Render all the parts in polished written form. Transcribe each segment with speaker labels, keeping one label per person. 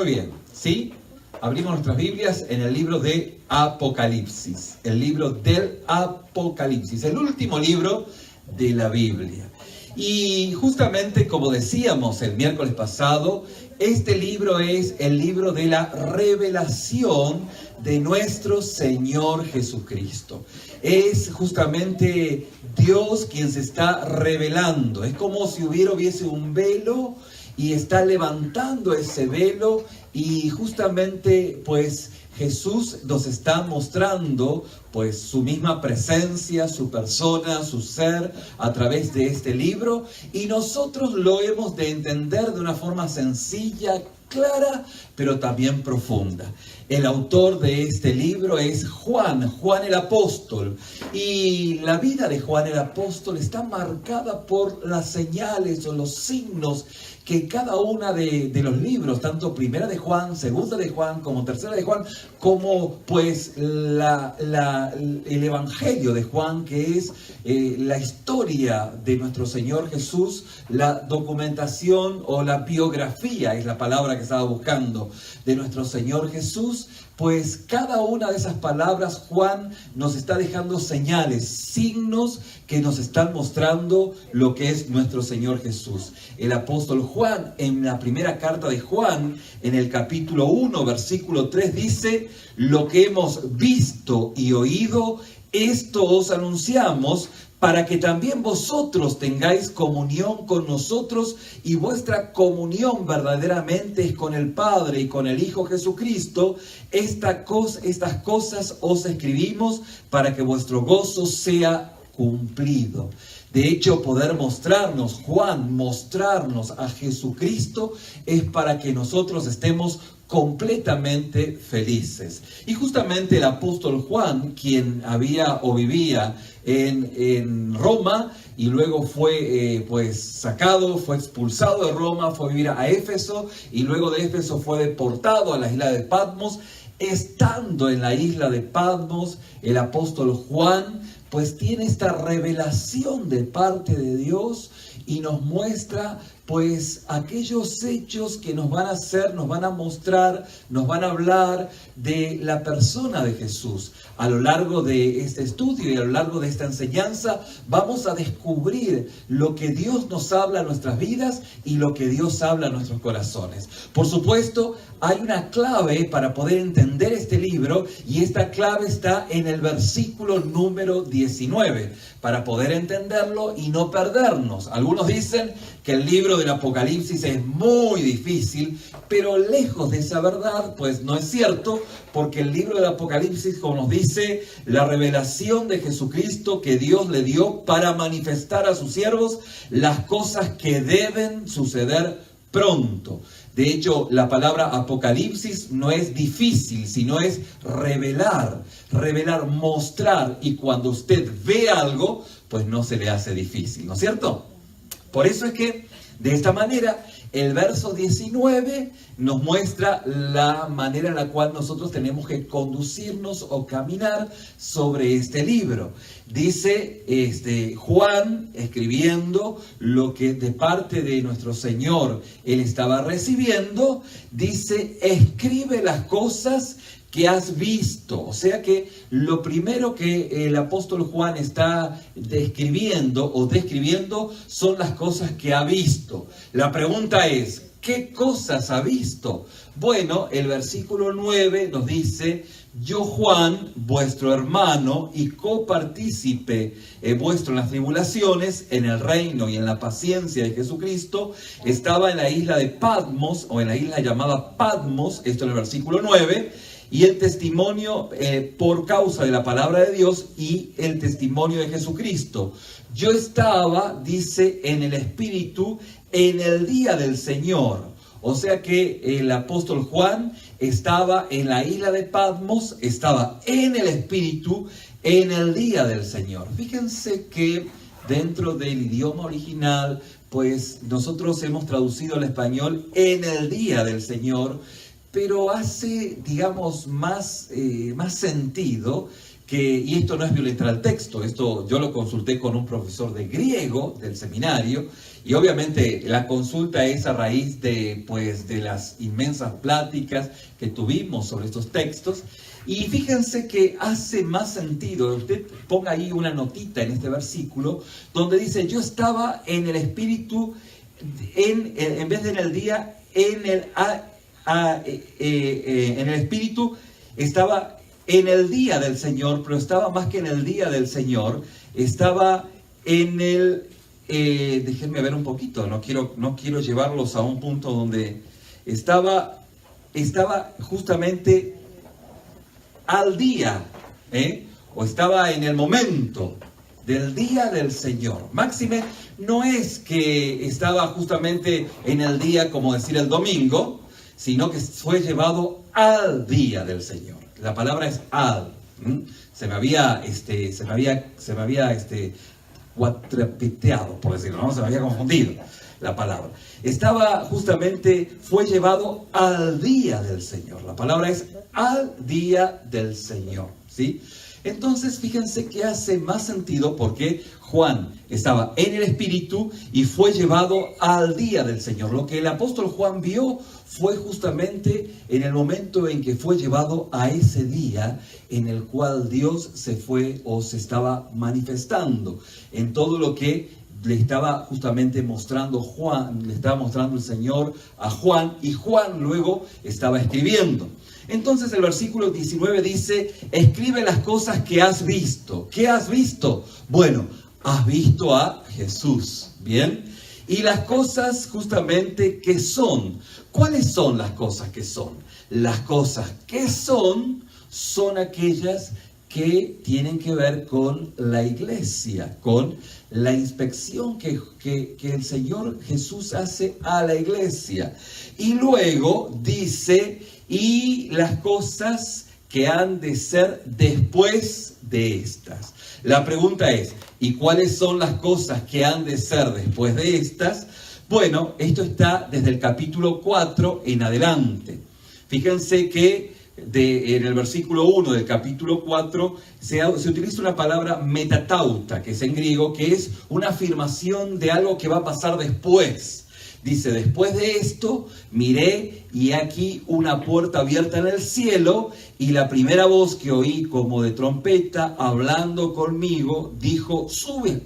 Speaker 1: Muy bien, ¿sí? Abrimos nuestras Biblias en el libro de Apocalipsis. El libro del Apocalipsis, el último libro de la Biblia. Y justamente como decíamos el miércoles pasado, este libro es el libro de la revelación de nuestro Señor Jesucristo. Es justamente Dios quien se está revelando. Es como si hubiese un velo y está levantando ese velo y justamente pues Jesús nos está mostrando pues su misma presencia, su persona, su ser a través de este libro, y nosotros lo hemos de entender de una forma sencilla, clara, pero también profunda. El autor de este libro es Juan el apóstol, y la vida de Juan el apóstol está marcada por las señales o los signos que cada una de los libros, tanto primera de Juan, segunda de Juan, como tercera de Juan, como pues el evangelio de Juan, que es la historia de nuestro Señor Jesús, la documentación o la biografía, es la palabra que estaba buscando, de nuestro Señor Jesús. Pues cada una de esas palabras Juan nos está dejando señales, signos que nos están mostrando lo que es nuestro Señor Jesús. El apóstol Juan, en la primera carta de Juan, en el capítulo 1, versículo 3, dice: lo que hemos visto y oído, esto os anunciamos, para que también vosotros tengáis comunión con nosotros, y vuestra comunión verdaderamente es con el Padre y con el Hijo Jesucristo. Estas cosas os escribimos para que vuestro gozo sea cumplido. De hecho, poder mostrarnos a Jesucristo es para que nosotros estemos completamente felices. Y justamente el apóstol Juan, quien vivía en Roma y luego fue sacado, fue expulsado de Roma, fue a vivir a Éfeso, y luego de Éfeso fue deportado a la isla de Patmos. Estando en la isla de Patmos, el apóstol Juan pues tiene esta revelación de parte de Dios y nos muestra pues aquellos hechos que nos van a mostrar, nos van a hablar de la persona de Jesús. A lo largo de este estudio y a lo largo de esta enseñanza vamos a descubrir lo que Dios nos habla a nuestras vidas y lo que Dios habla a nuestros corazones. Por supuesto, hay una clave para poder entender este libro, y esta clave está en el versículo número 19, para poder entenderlo y no perdernos. Algunos dicen que el libro del Apocalipsis es muy difícil, pero lejos de esa verdad, pues no es cierto, porque el libro del Apocalipsis, como nos dice, la revelación de Jesucristo que Dios le dio para manifestar a sus siervos las cosas que deben suceder pronto. De hecho, la palabra Apocalipsis no es difícil, sino es revelar, mostrar, y cuando usted ve algo, pues no se le hace difícil, ¿no es cierto? Por eso es que, de esta manera, el verso 19 nos muestra la manera en la cual nosotros tenemos que conducirnos o caminar sobre este libro. Dice Juan, escribiendo lo que de parte de nuestro Señor él estaba recibiendo, dice: escribe las cosas que has visto. O sea que lo primero que el apóstol Juan está describiendo son las cosas que ha visto. La pregunta es: ¿qué cosas ha visto? Bueno, el versículo 9 nos dice: yo, Juan, vuestro hermano y copartícipe vuestro en las tribulaciones, en el reino y en la paciencia de Jesucristo, estaba en la isla de Patmos, o en la isla llamada Patmos, esto en el versículo 9, y el testimonio por causa de la palabra de Dios y el testimonio de Jesucristo. Yo estaba, dice, en el Espíritu en el día del Señor. O sea que el apóstol Juan estaba en la isla de Patmos, estaba en el Espíritu en el día del Señor. Fíjense que dentro del idioma original, pues nosotros hemos traducido al español en el día del Señor, pero hace, digamos, más sentido y esto no es violentar al texto, esto yo lo consulté con un profesor de griego del seminario, y obviamente la consulta es a raíz de las inmensas pláticas que tuvimos sobre estos textos. Y fíjense que hace más sentido, usted ponga ahí una notita en este versículo, donde dice, yo estaba en el Espíritu, en vez de en el día, en el Espíritu, estaba en el día del Señor, pero estaba más que en el día del Señor, estaba en el, déjenme ver un poquito, no quiero llevarlos a un punto donde estaba justamente al día, o estaba en el momento del día del Señor. Máxime, no es que estaba justamente en el día, como decir el domingo, sino que fue llevado al día del Señor. La palabra es al. Se me había cuatrapeteado, por decirlo, ¿no? Se me había confundido la palabra. Fue llevado al día del Señor. La palabra es al día del Señor, ¿sí? Entonces, fíjense que hace más sentido porque Juan estaba en el Espíritu y fue llevado al día del Señor. Lo que el apóstol Juan vio fue justamente en el momento en que fue llevado a ese día en el cual Dios se estaba manifestando en todo lo que le estaba justamente mostrando Juan, le estaba mostrando el Señor a Juan, y Juan luego estaba escribiendo. Entonces el versículo 19 dice, escribe las cosas que has visto. ¿Qué has visto? Bueno, has visto a Jesús, ¿bien? Y las cosas justamente que son. ¿Cuáles son las cosas que son? Las cosas que son aquellas que tienen que ver con la iglesia, con la inspección que el Señor Jesús hace a la iglesia. Y luego dice, y las cosas que han de ser después de estas. La pregunta es, ¿y cuáles son las cosas que han de ser después de estas? Bueno, esto está desde el capítulo 4 en adelante. Fíjense que en el versículo 1 del capítulo 4 se utiliza una palabra metatauta, que es en griego, que es una afirmación de algo que va a pasar después. Dice, después de esto, miré y aquí una puerta abierta en el cielo, y la primera voz que oí como de trompeta, hablando conmigo, dijo, sube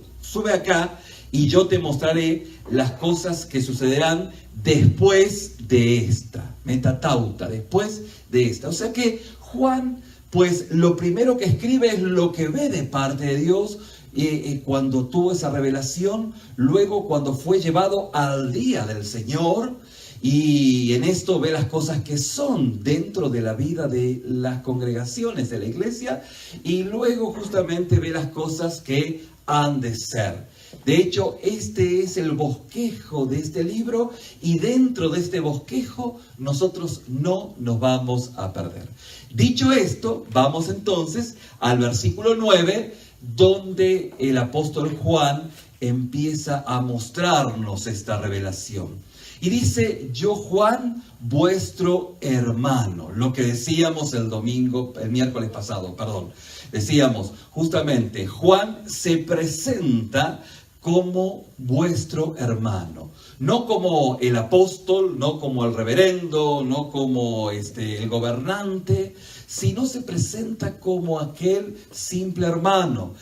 Speaker 1: acá, y yo te mostraré las cosas que sucederán después de esta. Metatauta, después de esta. O sea que Juan, pues lo primero que escribe es lo que ve de parte de Dios, cuando tuvo esa revelación, luego cuando fue llevado al día del Señor, y en esto ve las cosas que son dentro de la vida de las congregaciones de la iglesia, y luego justamente ve las cosas que han de ser. De hecho, este es el bosquejo de este libro, y dentro de este bosquejo nosotros no nos vamos a perder. Dicho esto, vamos entonces al versículo 9, donde el apóstol Juan empieza a mostrarnos esta revelación. Y dice, yo Juan, vuestro hermano. Lo que decíamos el miércoles pasado, decíamos justamente, Juan se presenta como vuestro hermano, no como el apóstol, no como el reverendo, no como el gobernante, sino se presenta como aquel simple hermano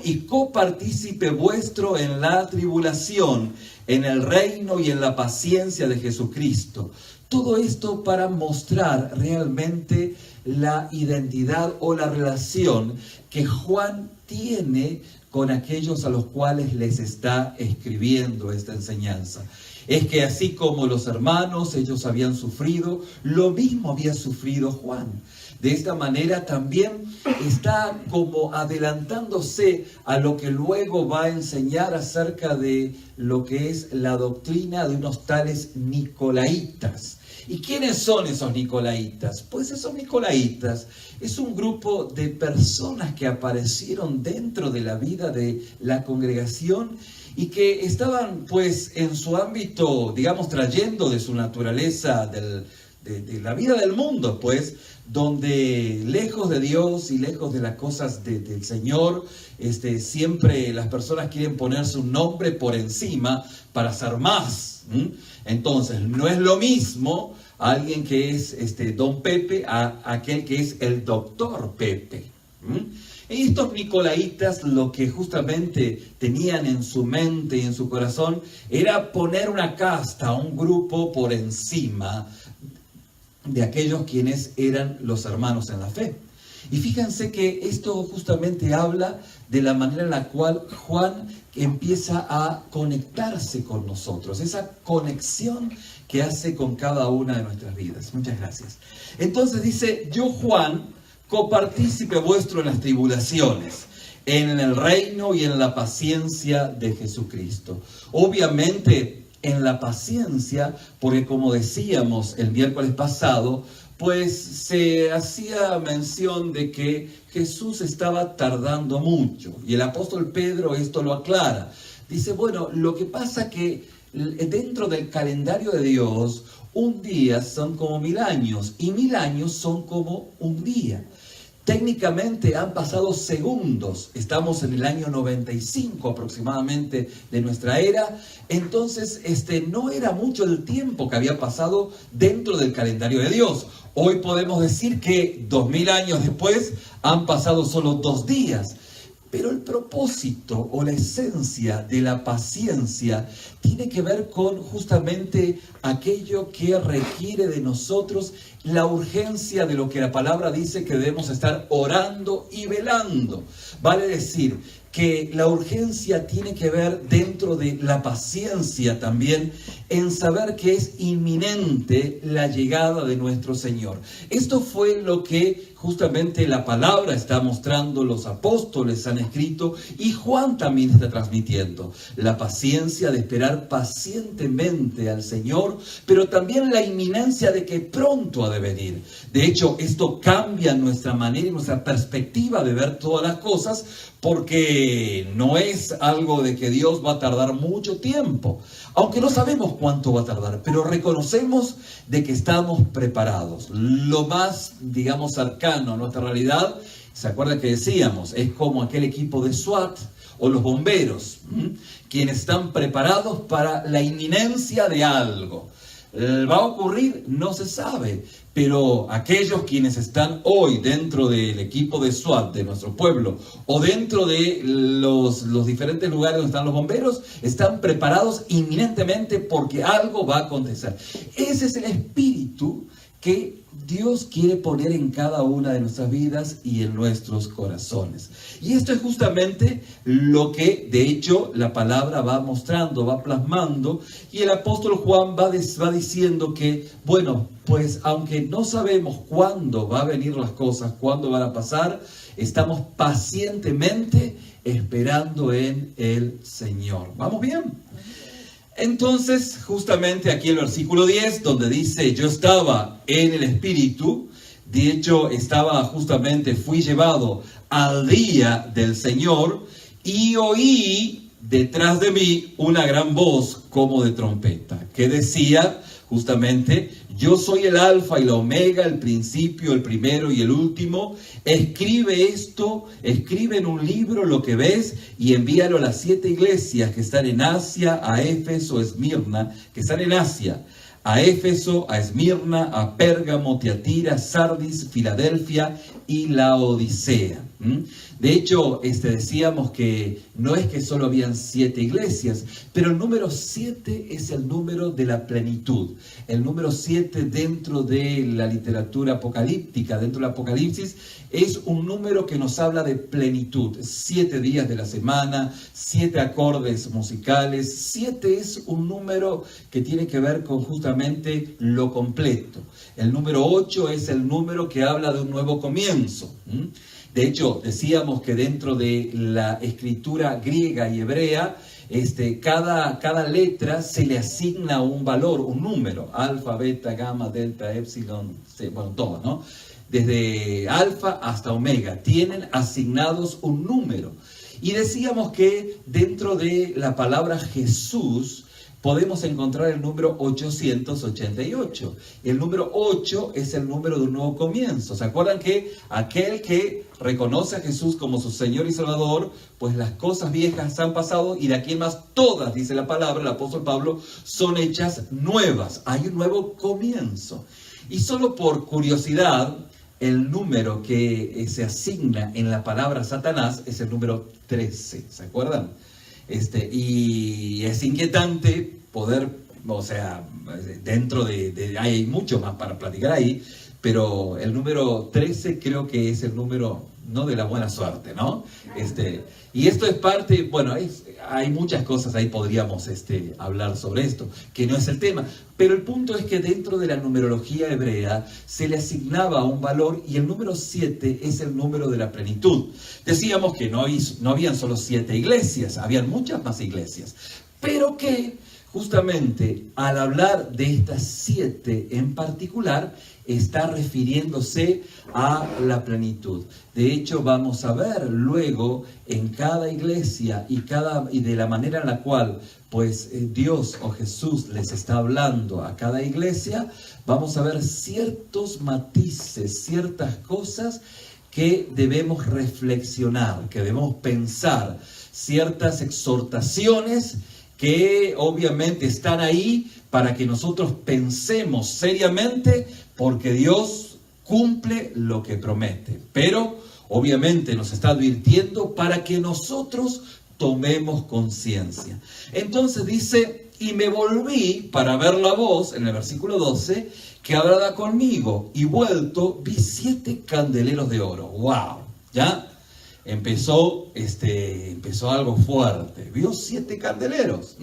Speaker 1: y copartícipe vuestro en la tribulación, en el reino y en la paciencia de Jesucristo. Todo esto para mostrar realmente la identidad o la relación que Juan tiene con aquellos a los cuales les está escribiendo esta enseñanza. Es que así como los hermanos, ellos habían sufrido, lo mismo había sufrido Juan. De esta manera también está como adelantándose a lo que luego va a enseñar acerca de lo que es la doctrina de unos tales nicolaítas. ¿Y quiénes son esos nicolaítas? Pues esos nicolaítas es un grupo de personas que aparecieron dentro de la vida de la congregación y que estaban pues en su ámbito, digamos, trayendo de su naturaleza de la vida del mundo, pues, donde lejos de Dios y lejos de las cosas del Señor, siempre las personas quieren ponerse un nombre por encima para ser más. Entonces, no es lo mismo alguien que es Don Pepe a aquel que es el Doctor Pepe. Y estos nicolaitas lo que justamente tenían en su mente y en su corazón era poner una casta, un grupo por encima de aquellos quienes eran los hermanos en la fe. Y fíjense que esto justamente habla de la manera en la cual Juan empieza a conectarse con nosotros, esa conexión que hace con cada una de nuestras vidas. Muchas gracias. Entonces dice, yo Juan, copartícipe vuestro en las tribulaciones, en el reino y en la paciencia de Jesucristo. Obviamente en la paciencia, porque como decíamos el miércoles pasado, pues se hacía mención de que Jesús estaba tardando mucho. Y el apóstol Pedro esto lo aclara. Dice, bueno, lo que pasa que dentro del calendario de Dios, un día son como 1000 años y 1000 años son como un día. Técnicamente han pasado segundos, estamos en el año 95 aproximadamente de nuestra era, entonces no era mucho el tiempo que había pasado dentro del calendario de Dios. Hoy podemos decir que 2000 años después han pasado solo 2 días. Pero el propósito o la esencia de la paciencia tiene que ver con justamente aquello que requiere de nosotros la urgencia de lo que la palabra dice que debemos estar orando y velando. Vale decir que la urgencia tiene que ver dentro de la paciencia también en saber que es inminente la llegada de nuestro Señor. Esto fue lo que justamente la palabra está mostrando, los apóstoles han escrito y Juan también está transmitiendo. La paciencia de esperar pacientemente al Señor, pero también la inminencia de que pronto ha de venir. De hecho, esto cambia nuestra manera y nuestra perspectiva de ver todas las cosas, porque no es algo de que Dios va a tardar mucho tiempo, aunque no sabemos cuánto va a tardar, pero reconocemos de que estamos preparados. Lo más, digamos, cercano a nuestra realidad, ¿se acuerdan que decíamos? Es como aquel equipo de SWAT o los bomberos, quienes están preparados para la inminencia de algo. ¿Va a ocurrir? No se sabe, pero aquellos quienes están hoy dentro del equipo de SWAT de nuestro pueblo o dentro de los diferentes lugares donde están los bomberos, están preparados inminentemente porque algo va a acontecer. Ese es el espíritu que Dios quiere poner en cada una de nuestras vidas y en nuestros corazones. Y esto es justamente lo que, de hecho, la palabra va mostrando, va plasmando. Y el apóstol Juan va diciendo que, bueno, pues aunque no sabemos cuándo va a venir las cosas, cuándo van a pasar, estamos pacientemente esperando en el Señor. ¿Vamos bien? Entonces, justamente aquí el versículo 10, donde dice, yo estaba en el Espíritu, de hecho, fui llevado al día del Señor, y oí detrás de mí una gran voz como de trompeta, que decía, justamente, yo soy el alfa y la omega, el principio, el primero y el último. Escribe esto, escribe en un libro lo que ves y envíalo a las 7 iglesias que están en Asia, a Éfeso, a Esmirna, que están en Asia. A Éfeso, a Esmirna, a Pérgamo, Tiatira, Sardis, Filadelfia y Laodicea. De hecho, decíamos que no es que solo habían 7 iglesias, pero el número 7 es el número de la plenitud. El número 7 dentro de la literatura apocalíptica, dentro del Apocalipsis, es un número que nos habla de plenitud. 7 días de la semana, 7 acordes musicales. 7 es un número que tiene que ver con justamente lo completo. El número 8 es el número que habla de un nuevo comienzo. De hecho, decíamos que dentro de la escritura griega y hebrea, cada letra se le asigna un valor, un número. Alfa, beta, gamma, delta, epsilon, bueno, todo, ¿no? Desde alfa hasta omega, tienen asignados un número. Y decíamos que dentro de la palabra Jesús, podemos encontrar el número 888. El número 8 es el número de un nuevo comienzo. ¿Se acuerdan que aquel que reconoce a Jesús como su Señor y Salvador, pues las cosas viejas han pasado y de aquí en más todas, dice la palabra, el apóstol Pablo, son hechas nuevas? Hay un nuevo comienzo. Y solo por curiosidad, el número que se asigna en la palabra Satanás es el número 13, ¿se acuerdan? Y es inquietante poder, o sea, dentro hay mucho más para platicar ahí, pero el número 13 creo que es el número, no de la buena suerte, ¿no? Y esto es parte, bueno, hay muchas cosas ahí, podríamos hablar sobre esto, que no es el tema, pero el punto es que dentro de la numerología hebrea se le asignaba un valor y el número 7 es el número de la plenitud. Decíamos que no habían solo 7 iglesias, habían muchas más iglesias, pero que justamente al hablar de estas 7 en particular, está refiriéndose a la plenitud. De hecho, vamos a ver luego en cada iglesia y de la manera en la cual pues Dios o Jesús les está hablando a cada iglesia, vamos a ver ciertos matices, ciertas cosas que debemos reflexionar, que debemos pensar, ciertas exhortaciones que obviamente están ahí para que nosotros pensemos seriamente, porque Dios cumple lo que promete. Pero obviamente nos está advirtiendo para que nosotros tomemos conciencia. Entonces dice, y me volví para ver la voz, en el versículo 12, que hablaba conmigo, y vuelto vi 7 candeleros de oro. ¡Wow! ¿Ya? Empezó algo fuerte. Vio 7 candeleros.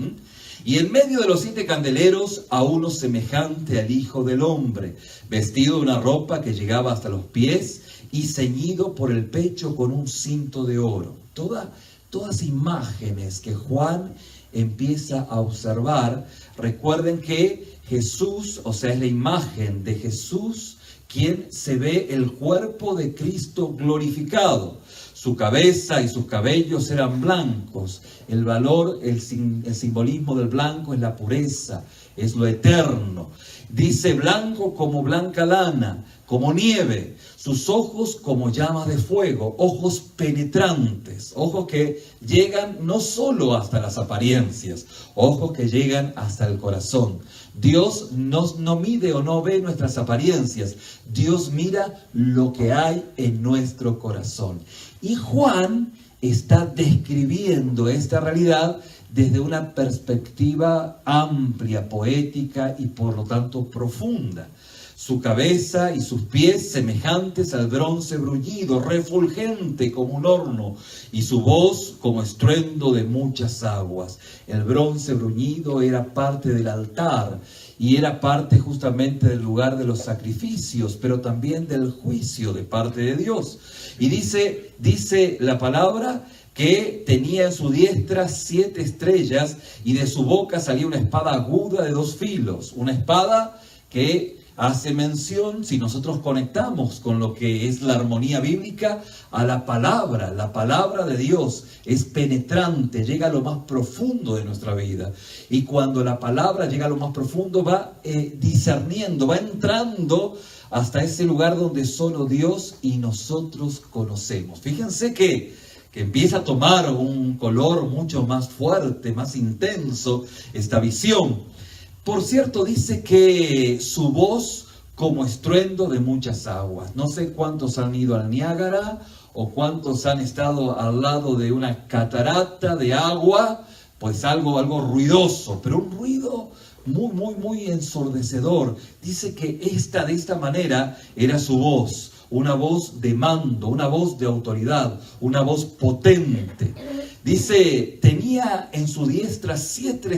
Speaker 1: Y en medio de los 7 candeleros a uno semejante al Hijo del Hombre, vestido de una ropa que llegaba hasta los pies y ceñido por el pecho con un cinto de oro. Todas imágenes que Juan empieza a observar. Recuerden que Jesús, o sea, es la imagen de Jesús, quien se ve el cuerpo de Cristo glorificado. Su cabeza y sus cabellos eran blancos. El valor, el simbolismo del blanco es la pureza, es lo eterno. Dice blanco como blanca lana, como nieve. Sus ojos como llamas de fuego, ojos penetrantes, ojos que llegan no solo hasta las apariencias, ojos que llegan hasta el corazón. Dios no mide o no ve nuestras apariencias, Dios mira lo que hay en nuestro corazón. Y Juan está describiendo esta realidad desde una perspectiva amplia, poética y por lo tanto profunda. Su cabeza y sus pies semejantes al bronce bruñido, refulgente como un horno, y su voz como estruendo de muchas aguas. El bronce bruñido era parte del altar y era parte justamente del lugar de los sacrificios, pero también del juicio de parte de Dios. Y dice la palabra que tenía en su diestra 7 estrellas y de su boca salía una espada aguda de 2 filos, una espada que hace mención, si nosotros conectamos con lo que es la armonía bíblica, a la palabra de Dios es penetrante, llega a lo más profundo de nuestra vida. Y cuando la palabra llega a lo más profundo, va discerniendo, va entrando hasta ese lugar donde solo Dios y nosotros conocemos. Fíjense que empieza a tomar un color mucho más fuerte, más intenso, esta visión. Por cierto, dice que su voz como estruendo de muchas aguas. No sé cuántos han ido al Niágara o cuántos han estado al lado de una catarata de agua, pues algo ruidoso, pero un ruido muy ensordecedor. Dice que de esta manera era su voz, una voz de mando, una voz de autoridad, una voz potente. Dice, tenía en su diestra 7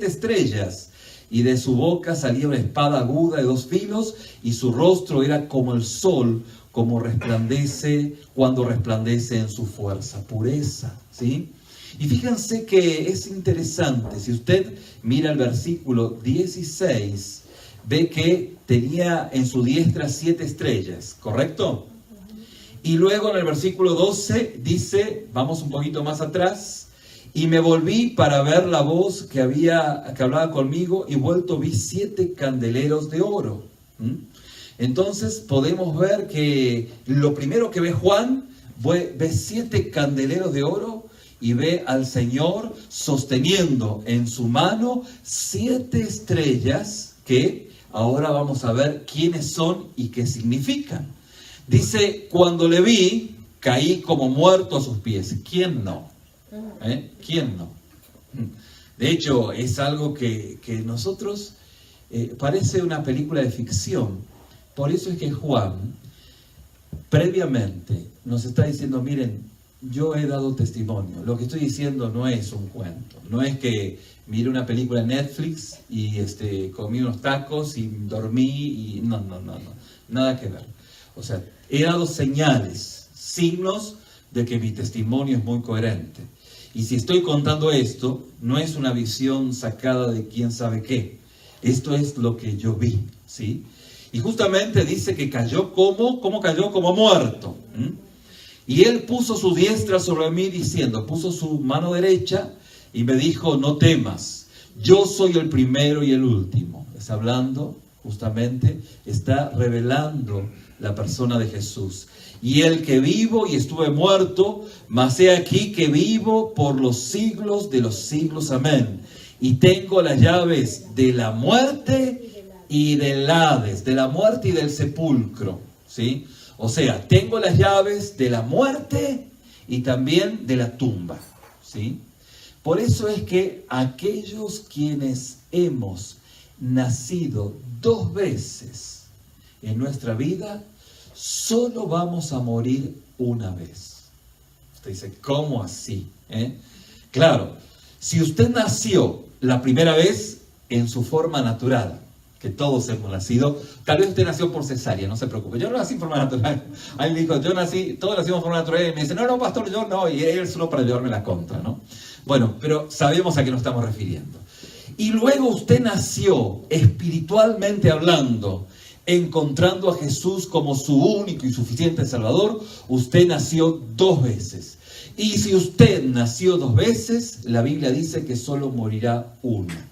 Speaker 1: estrellas, y de su boca salía una espada aguda de 2 filos, y su rostro era como el sol, como resplandece cuando resplandece en su fuerza, pureza, ¿sí? Y fíjense que es interesante, si usted mira el versículo 16, ve que tenía en su diestra 7 estrellas, ¿correcto? Y luego en el versículo 12 dice, vamos un poquito más atrás, Y me volví para ver la voz que hablaba conmigo, y vuelto vi 7 candeleros de oro. Entonces podemos ver que lo primero que ve Juan, ve 7 candeleros de oro y ve al Señor sosteniendo en su mano 7 estrellas que ahora vamos a ver quiénes son y qué significan. Dice, cuando le vi, caí como muerto a sus pies. ¿Quién no? ¿Quién no? De hecho, es algo que nosotros, parece una película de ficción. Por eso es que Juan, previamente, nos está diciendo, miren, yo he dado testimonio. Lo que estoy diciendo no es un cuento. No es que miré una película en Netflix y comí unos tacos y dormí y no. Nada que ver. O sea, he dado señales, signos de que mi testimonio es muy coherente. Y si estoy contando esto, no es una visión sacada de quién sabe qué. Esto es lo que yo vi, ¿sí? Y justamente dice que cayó ¿cómo cayó? Como muerto. Y él puso su diestra sobre mí diciendo, puso su mano derecha y me dijo, no temas, yo soy el primero y el último. Está hablando, justamente, está revelando la persona de Jesús. Y el que vivo y estuve muerto, mas he aquí que vivo por los siglos de los siglos. Amén. Y tengo las llaves de la muerte y del Hades, de la muerte y del sepulcro, ¿sí? O sea, tengo las llaves de la muerte y también de la tumba, ¿sí? Por eso es que aquellos quienes hemos nacido 2 veces en nuestra vida, solo vamos a morir una vez. Usted dice, ¿cómo así? Claro, si usted nació la primera vez en su forma natural, que todos hemos nacido, tal vez usted nació por cesárea, no se preocupe, yo no nací en forma natural. Ahí me dijo, todos nacimos en forma natural, y me dice, no, pastor, yo no, y él solo para llevarme la contra, ¿no? Bueno, pero sabemos a qué nos estamos refiriendo. Y luego usted nació, espiritualmente hablando, encontrando a Jesús como su único y suficiente Salvador. Usted nació 2 veces. Y si usted nació 2 veces, la Biblia dice que solo morirá una.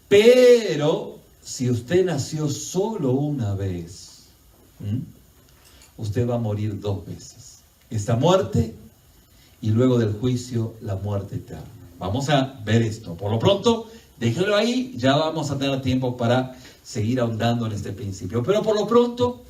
Speaker 1: Pero si usted nació solo una vez, usted va a morir 2 veces. Esta muerte y luego del juicio, la muerte eterna. Vamos a ver esto. Por lo pronto, déjelo ahí, ya vamos a tener tiempo para seguir ahondando en este principio. Pero por lo pronto,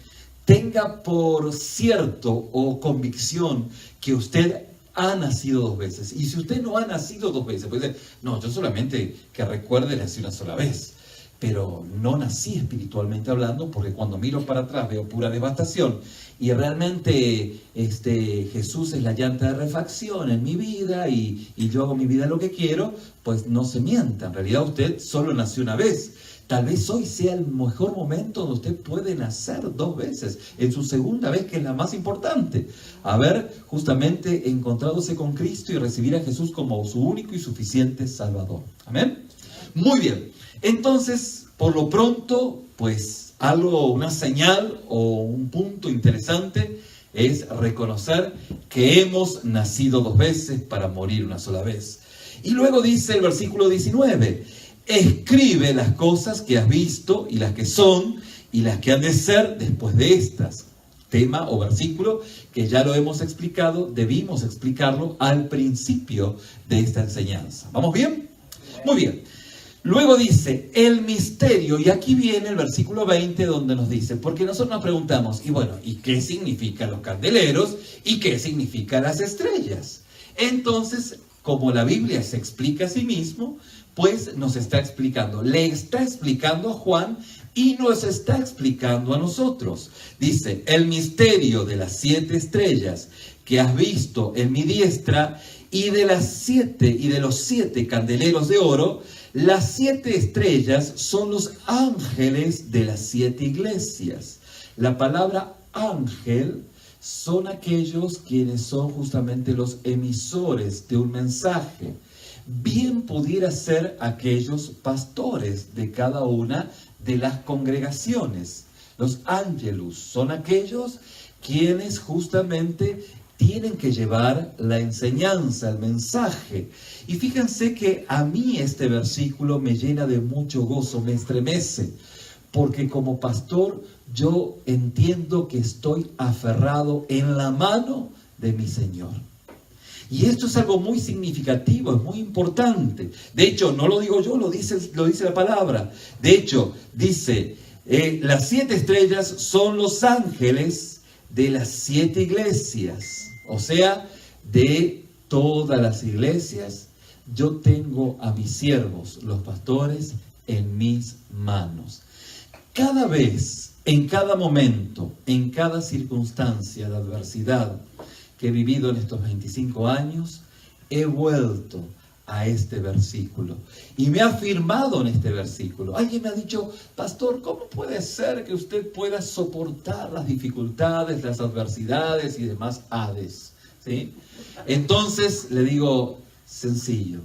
Speaker 1: tenga por cierto o convicción que usted ha nacido 2 veces. Y si usted no ha nacido 2 veces, puede decir, no, yo solamente que recuerde nací una sola vez. Pero no nací espiritualmente hablando, porque cuando miro para atrás veo pura devastación. Y realmente Jesús es la llanta de refacción en mi vida y yo hago mi vida lo que quiero, pues no se mienta. En realidad usted solo nació una vez. Tal vez hoy sea el mejor momento donde usted puede nacer 2 veces, en su segunda vez, que es la más importante. Haber justamente encontradose con Cristo y recibir a Jesús como su único y suficiente Salvador. Amén. Muy bien. Entonces, por lo pronto, pues una señal o un punto interesante es reconocer que hemos nacido 2 veces para morir una sola vez. Y luego dice el versículo 19, escribe las cosas que has visto y las que son y las que han de ser después de estas. Tema o versículo que ya lo hemos explicado, debimos explicarlo al principio de esta enseñanza. ¿Vamos bien? Muy bien. Luego dice, el misterio, y aquí viene el versículo 20 donde nos dice, porque nosotros nos preguntamos, ¿y qué significan los candeleros? ¿Y qué significan las estrellas? Entonces, como la Biblia se explica a sí mismo, pues nos está explicando, le está explicando a Juan y nos está explicando a nosotros. Dice, el misterio de las 7 estrellas que has visto en mi diestra y de los 7 candeleros de oro. Las 7 estrellas son los ángeles de las 7 iglesias. La palabra ángel son aquellos quienes son justamente los emisores de un mensaje. Bien pudiera ser aquellos pastores de cada una de las congregaciones. Los ángelus son aquellos quienes justamente tienen que llevar la enseñanza, el mensaje. Y fíjense que a mí este versículo me llena de mucho gozo, me estremece, porque como pastor yo entiendo que estoy aferrado en la mano de mi Señor. Y esto es algo muy significativo, es muy importante. De hecho, no lo digo yo, lo dice la palabra. De hecho, dice, las 7 estrellas son los ángeles de las 7 iglesias. O sea, de todas las iglesias, yo tengo a mis siervos, los pastores, en mis manos. Cada vez, en cada momento, en cada circunstancia de adversidad que he vivido en estos 25 años, he vuelto a este versículo y me he afirmado en este versículo. Alguien me ha dicho, pastor, ¿cómo puede ser que usted pueda soportar las dificultades, las adversidades y demás hades? ¿Sí? Entonces le digo, sencillo,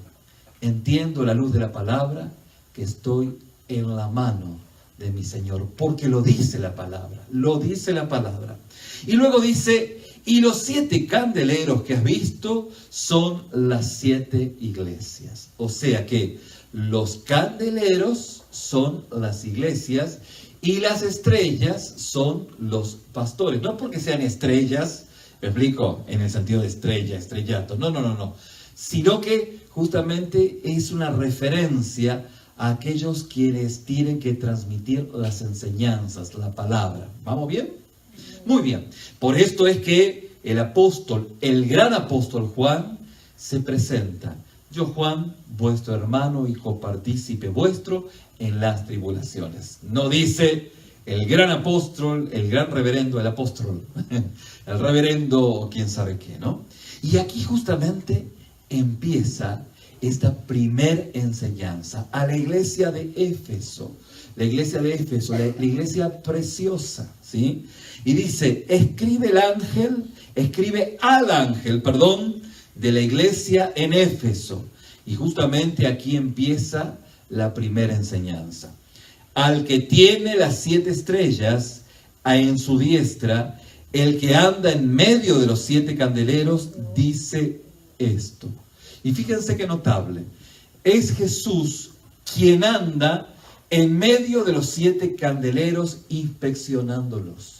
Speaker 1: entiendo a la luz de la palabra que estoy en la mano de mi Señor, porque lo dice la palabra, lo dice la palabra. Y luego dice, y los 7 candeleros que has visto son las 7 iglesias. O sea que los candeleros son las iglesias y las estrellas son los pastores. No porque sean estrellas, me explico, en el sentido de estrella, estrellato. No. Sino que justamente es una referencia a aquellos quienes tienen que transmitir las enseñanzas, la palabra. ¿Vamos bien? Muy bien. Por esto es que el apóstol, el gran apóstol Juan, se presenta. Yo, Juan, vuestro hermano y copartícipe vuestro en las tribulaciones. No dice el gran apóstol, el gran reverendo, el apóstol, el reverendo, quién sabe qué, ¿no? Y aquí justamente empieza esta primer enseñanza a la iglesia de Éfeso. La iglesia de Éfeso, la iglesia preciosa, ¿sí? Y dice, escribe al ángel, de la iglesia en Éfeso. Y justamente aquí empieza la primera enseñanza. Al que tiene las 7 estrellas en su diestra, el que anda en medio de los 7 candeleros, dice esto. Y fíjense qué notable. Es Jesús quien anda en medio de los 7 candeleros inspeccionándolos.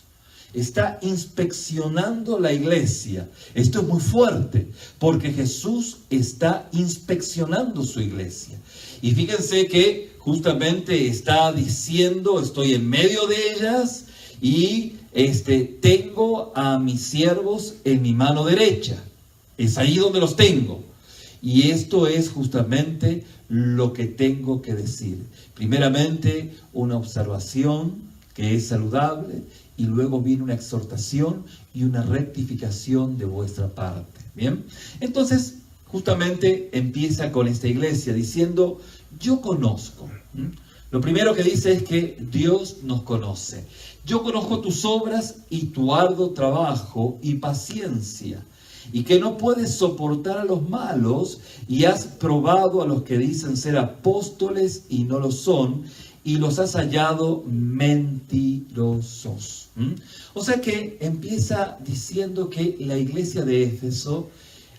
Speaker 1: Está inspeccionando la iglesia. Esto es muy fuerte, porque Jesús está inspeccionando su iglesia. Y fíjense que justamente está diciendo, estoy en medio de ellas y tengo a mis siervos en mi mano derecha. Es ahí donde los tengo. Y esto es justamente lo que tengo que decir. Primeramente, una observación que es saludable, y luego viene una exhortación y una rectificación de vuestra parte. ¿Bien? Entonces, justamente empieza con esta iglesia diciendo, yo conozco. Lo primero que dice es que Dios nos conoce. Yo conozco tus obras y tu arduo trabajo y paciencia, y que no puedes soportar a los malos, y has probado a los que dicen ser apóstoles y no lo son, y los has hallado mentirosos. O sea que empieza diciendo que la iglesia de Éfeso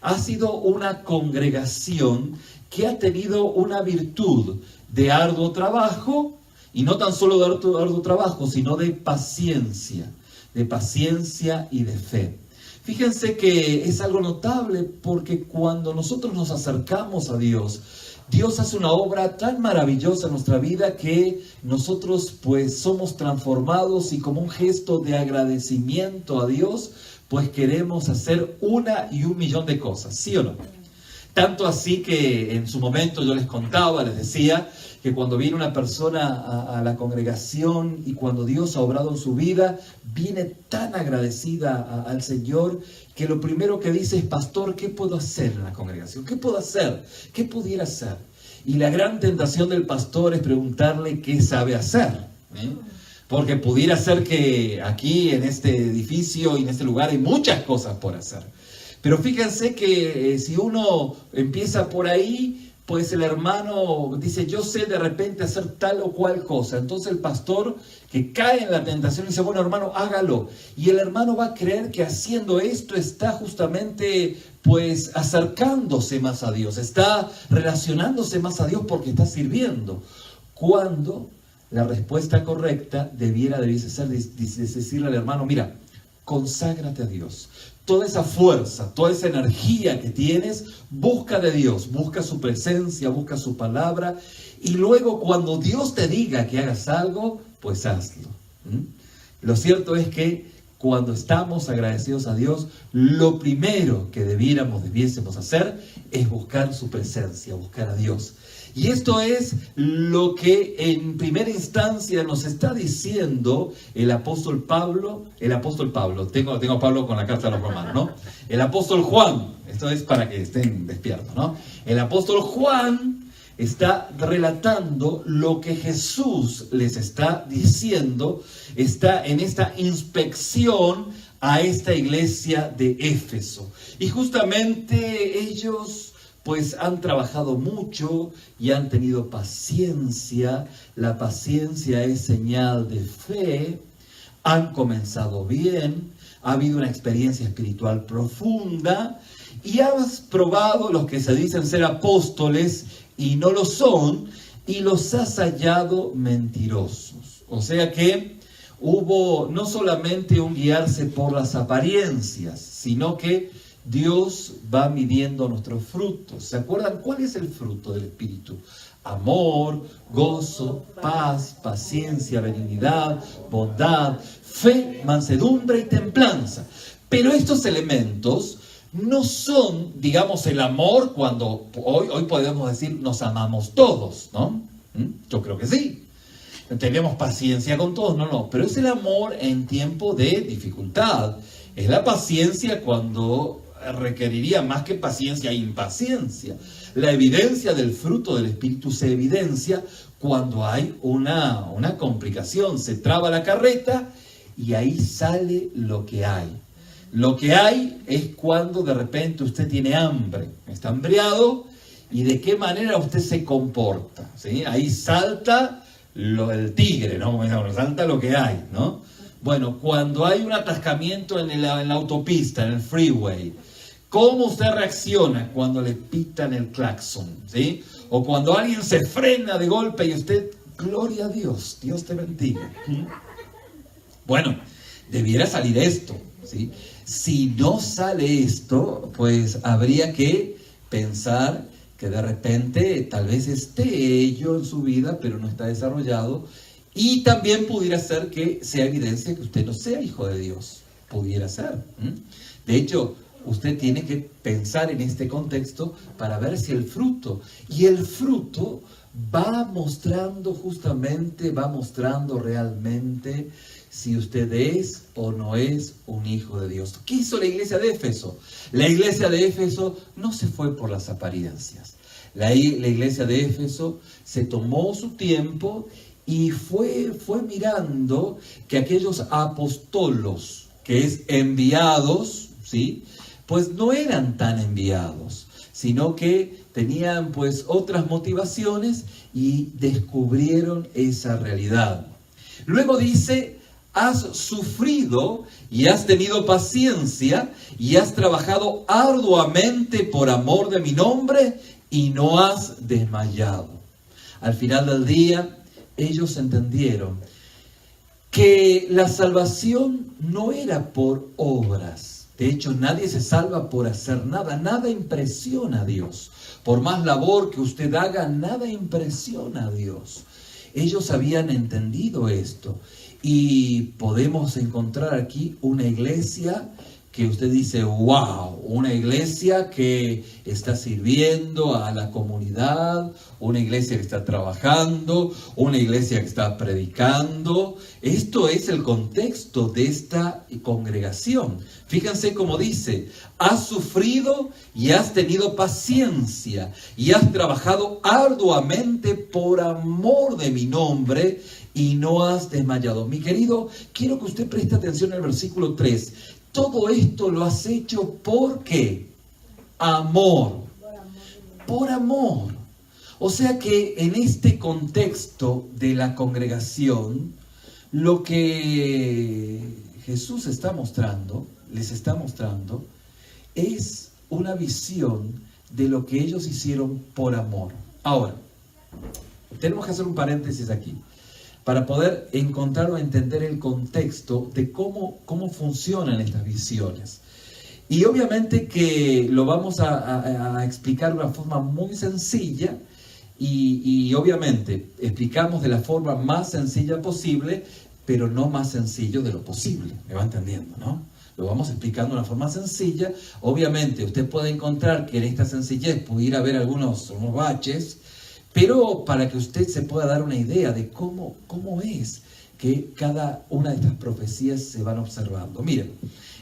Speaker 1: ha sido una congregación que ha tenido una virtud de arduo trabajo, y no tan solo de arduo trabajo, sino de paciencia y de fe. Fíjense que es algo notable, porque cuando nosotros nos acercamos a Dios, Dios hace una obra tan maravillosa en nuestra vida que nosotros pues somos transformados, y como un gesto de agradecimiento a Dios, pues queremos hacer 1.000.000 de cosas, ¿sí o no? Tanto así que en su momento yo les contaba, les decía, que cuando viene una persona a la congregación y cuando Dios ha obrado en su vida, viene tan agradecida al Señor, que lo primero que dice es, pastor, ¿qué puedo hacer en la congregación? ¿Qué puedo hacer? ¿Qué pudiera hacer? Y la gran tentación del pastor es preguntarle qué sabe hacer. Porque pudiera ser que aquí en este edificio y en este lugar hay muchas cosas por hacer. Pero fíjense que si uno empieza por ahí, pues el hermano dice, yo sé de repente hacer tal o cual cosa. Entonces el pastor que cae en la tentación y dice, bueno, hermano, hágalo. Y el hermano va a creer que haciendo esto está justamente, pues, acercándose más a Dios, está relacionándose más a Dios porque está sirviendo. Cuando la respuesta correcta debiese ser decirle al hermano, mira, conságrate a Dios. Toda esa fuerza, toda esa energía que tienes, busca de Dios, busca su presencia, busca su palabra. Y luego cuando Dios te diga que hagas algo, pues hazlo. Lo cierto es que cuando estamos agradecidos a Dios, lo primero que debiésemos hacer es buscar su presencia, buscar a Dios. Y esto es lo que en primera instancia nos está diciendo el apóstol Pablo. Tengo a Pablo con la carta a los romanos, ¿no? El apóstol Juan, esto es para que estén despiertos, ¿no? El apóstol Juan está relatando lo que Jesús les está diciendo, está en esta inspección a esta iglesia de Éfeso. Y justamente ellos pues han trabajado mucho y han tenido paciencia. La paciencia es señal de fe. Han comenzado bien, ha habido una experiencia espiritual profunda y has probado los que se dicen ser apóstoles y no lo son, y los has hallado mentirosos. O sea que hubo no solamente un guiarse por las apariencias, sino que Dios va midiendo nuestros frutos. ¿Se acuerdan cuál es el fruto del Espíritu? Amor, gozo, paz, paciencia, benignidad, bondad, fe, mansedumbre y templanza. Pero estos elementos no son, digamos, el amor cuando hoy podemos decir nos amamos todos, ¿no? Yo creo que sí. Tenemos paciencia con todos, no. Pero es el amor en tiempo de dificultad. Es la paciencia cuando requeriría más que paciencia, impaciencia. La evidencia del fruto del Espíritu se evidencia cuando hay una complicación. Se traba la carreta y ahí sale lo que hay. Lo que hay es cuando de repente usted tiene hambre, está hambriado, y de qué manera usted se comporta, ¿sí? Ahí salta el tigre, ¿no? Salta lo que hay, ¿no? Bueno, cuando hay un atascamiento en la autopista, en el freeway, ¿cómo usted reacciona cuando le pitan el claxon, ¿sí? O cuando alguien se frena de golpe y usted, gloria a Dios, Dios te bendiga. Bueno, debiera salir esto, ¿sí? Si no sale esto, pues habría que pensar que de repente tal vez esté ello en su vida, pero no está desarrollado. Y también pudiera ser que sea evidencia que usted no sea hijo de Dios. Pudiera ser. De hecho, usted tiene que pensar en este contexto para ver si el fruto, y el fruto va mostrando realmente si usted es o no es un hijo de Dios. ¿Qué hizo la iglesia de Éfeso? La iglesia de Éfeso no se fue por las apariencias. La iglesia de Éfeso se tomó su tiempo y fue mirando que aquellos apóstolos, que es enviados, ¿sí? Pues no eran tan enviados, sino que tenían pues otras motivaciones y descubrieron esa realidad. Luego dice, has sufrido y has tenido paciencia y has trabajado arduamente por amor de mi nombre y no has desmayado. Al final del día, ellos entendieron que la salvación no era por obras. De hecho, nadie se salva por hacer nada. Nada impresiona a Dios. Por más labor que usted haga, nada impresiona a Dios. Ellos habían entendido esto. Y podemos encontrar aquí una iglesia que usted dice, wow, una iglesia que está sirviendo a la comunidad, una iglesia que está trabajando, una iglesia que está predicando. Esto es el contexto de esta congregación. Fíjense cómo dice, has sufrido y has tenido paciencia y has trabajado arduamente por amor de mi nombre y no has desmayado. Mi querido, quiero que usted preste atención al versículo 3. Todo esto lo has hecho ¿por qué? Amor. Por amor. O sea que en este contexto de la congregación, Lo que Jesús está mostrando, les está mostrando, es una visión de lo que ellos hicieron por amor. Ahora, tenemos que hacer un paréntesis aquí, para poder encontrar o entender el contexto de cómo funcionan estas visiones. Y obviamente que lo vamos a explicar de una forma muy sencilla, y obviamente explicamos de la forma más sencilla posible, pero no más sencillo de lo posible. ¿Me va entendiendo, no? Lo vamos explicando de una forma sencilla. Obviamente usted puede encontrar que en esta sencillez pudiera haber unos baches, pero para que usted se pueda dar una idea de cómo es que cada una de estas profecías se van observando. Miren,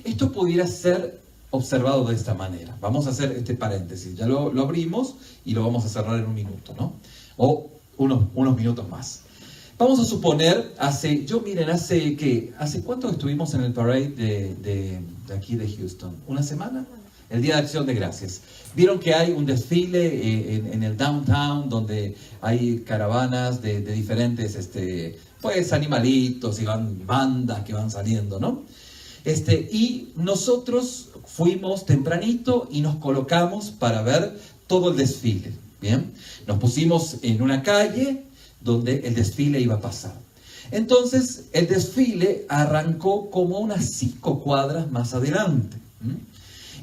Speaker 1: esto pudiera ser observado de esta manera. Vamos a hacer este paréntesis. Ya lo abrimos y lo vamos a cerrar en un minuto, ¿no? O unos minutos más. Vamos a suponer, ¿hace cuánto estuvimos en el parade de aquí de Houston? ¿Una semana? El Día de Acción de Gracias. Vieron que hay un desfile en el downtown donde hay caravanas de diferentes pues animalitos y van bandas que van saliendo, ¿no? Y nosotros fuimos tempranito y nos colocamos para ver todo el desfile, ¿bien? Nos pusimos en una calle donde el desfile iba a pasar. Entonces, el desfile arrancó como unas 5 cuadras más adelante.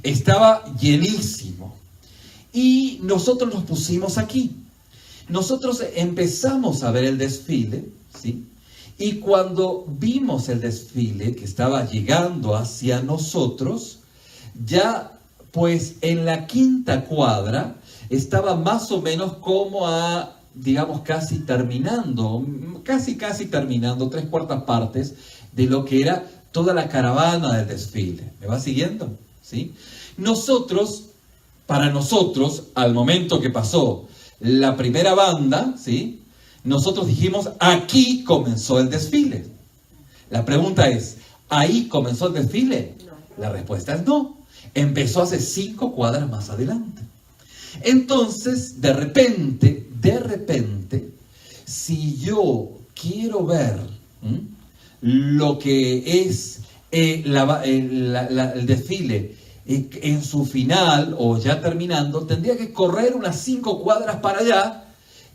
Speaker 1: Estaba llenísimo. Y nosotros nos pusimos aquí. Nosotros empezamos a ver el desfile, ¿sí? Y cuando vimos el desfile que estaba llegando hacia nosotros, ya pues en la 5ª cuadra estaba más o menos como digamos, casi terminando, 3/4 partes de lo que era toda la caravana del desfile. ¿Me va siguiendo? ¿Sí? Para nosotros, al momento que pasó la primera banda, ¿sí? Nosotros dijimos, aquí comenzó el desfile. La pregunta es, ¿ahí comenzó el desfile? No. La respuesta es no. Empezó hace 5 cuadras más adelante. Entonces, de repente, si yo quiero ver lo que es el desfile en su final o ya terminando, tendría que correr unas 5 cuadras para allá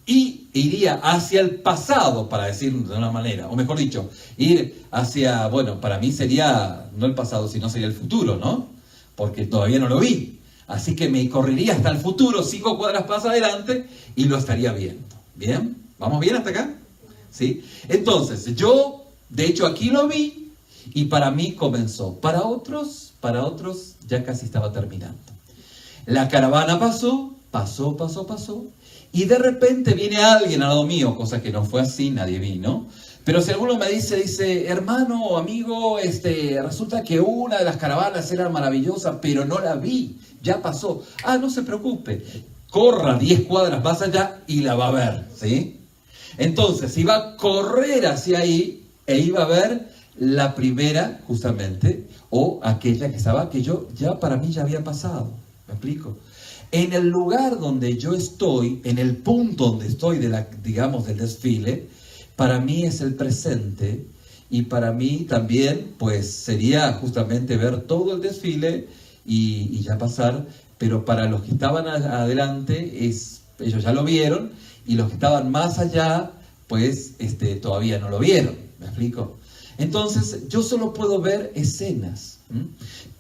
Speaker 1: y iría hacia el pasado, para decirlo de una manera, o mejor dicho, ir hacia, bueno, para mí sería no el pasado, sino sería el futuro, ¿no? Porque todavía no lo vi. Así que me correría hasta el futuro, 5 cuadras más adelante, y lo estaría viendo. ¿Bien? ¿Vamos bien hasta acá? ¿Sí? Entonces, yo, de hecho, aquí lo vi, y para mí comenzó. Para otros, ya casi estaba terminando. La caravana pasó, y de repente viene alguien al lado mío, cosa que no fue así, nadie vino. Pero si alguno me dice, hermano o amigo, resulta que una de las caravanas era maravillosa, pero no la vi, ya pasó. Ah, no se preocupe, corra 10 cuadras más allá y la va a ver, ¿sí? Entonces, iba a correr hacia ahí e iba a ver la primera, justamente, o aquella que yo, ya para mí ya había pasado. ¿Me explico? En el lugar donde yo estoy, en el punto donde estoy digamos, del desfile, para mí es el presente, y para mí también, pues, sería justamente ver todo el desfile y ya pasar, pero para los que estaban adelante, ellos ya lo vieron, y los que estaban más allá, pues, todavía no lo vieron. ¿Me explico? Entonces, yo solo puedo ver escenas,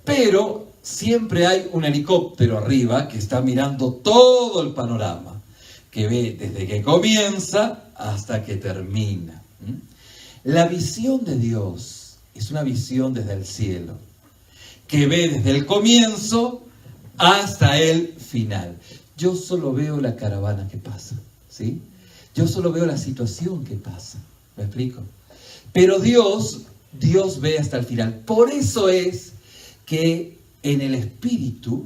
Speaker 1: pero siempre hay un helicóptero arriba que está mirando todo el panorama, que ve desde que comienza hasta que termina. La visión de Dios es una visión desde el cielo, que ve desde el comienzo hasta el final. Yo solo veo la caravana que pasa, ¿sí? Yo solo veo la situación que pasa. ¿Me explico? Pero Dios ve hasta el final. Por eso es que en el Espíritu,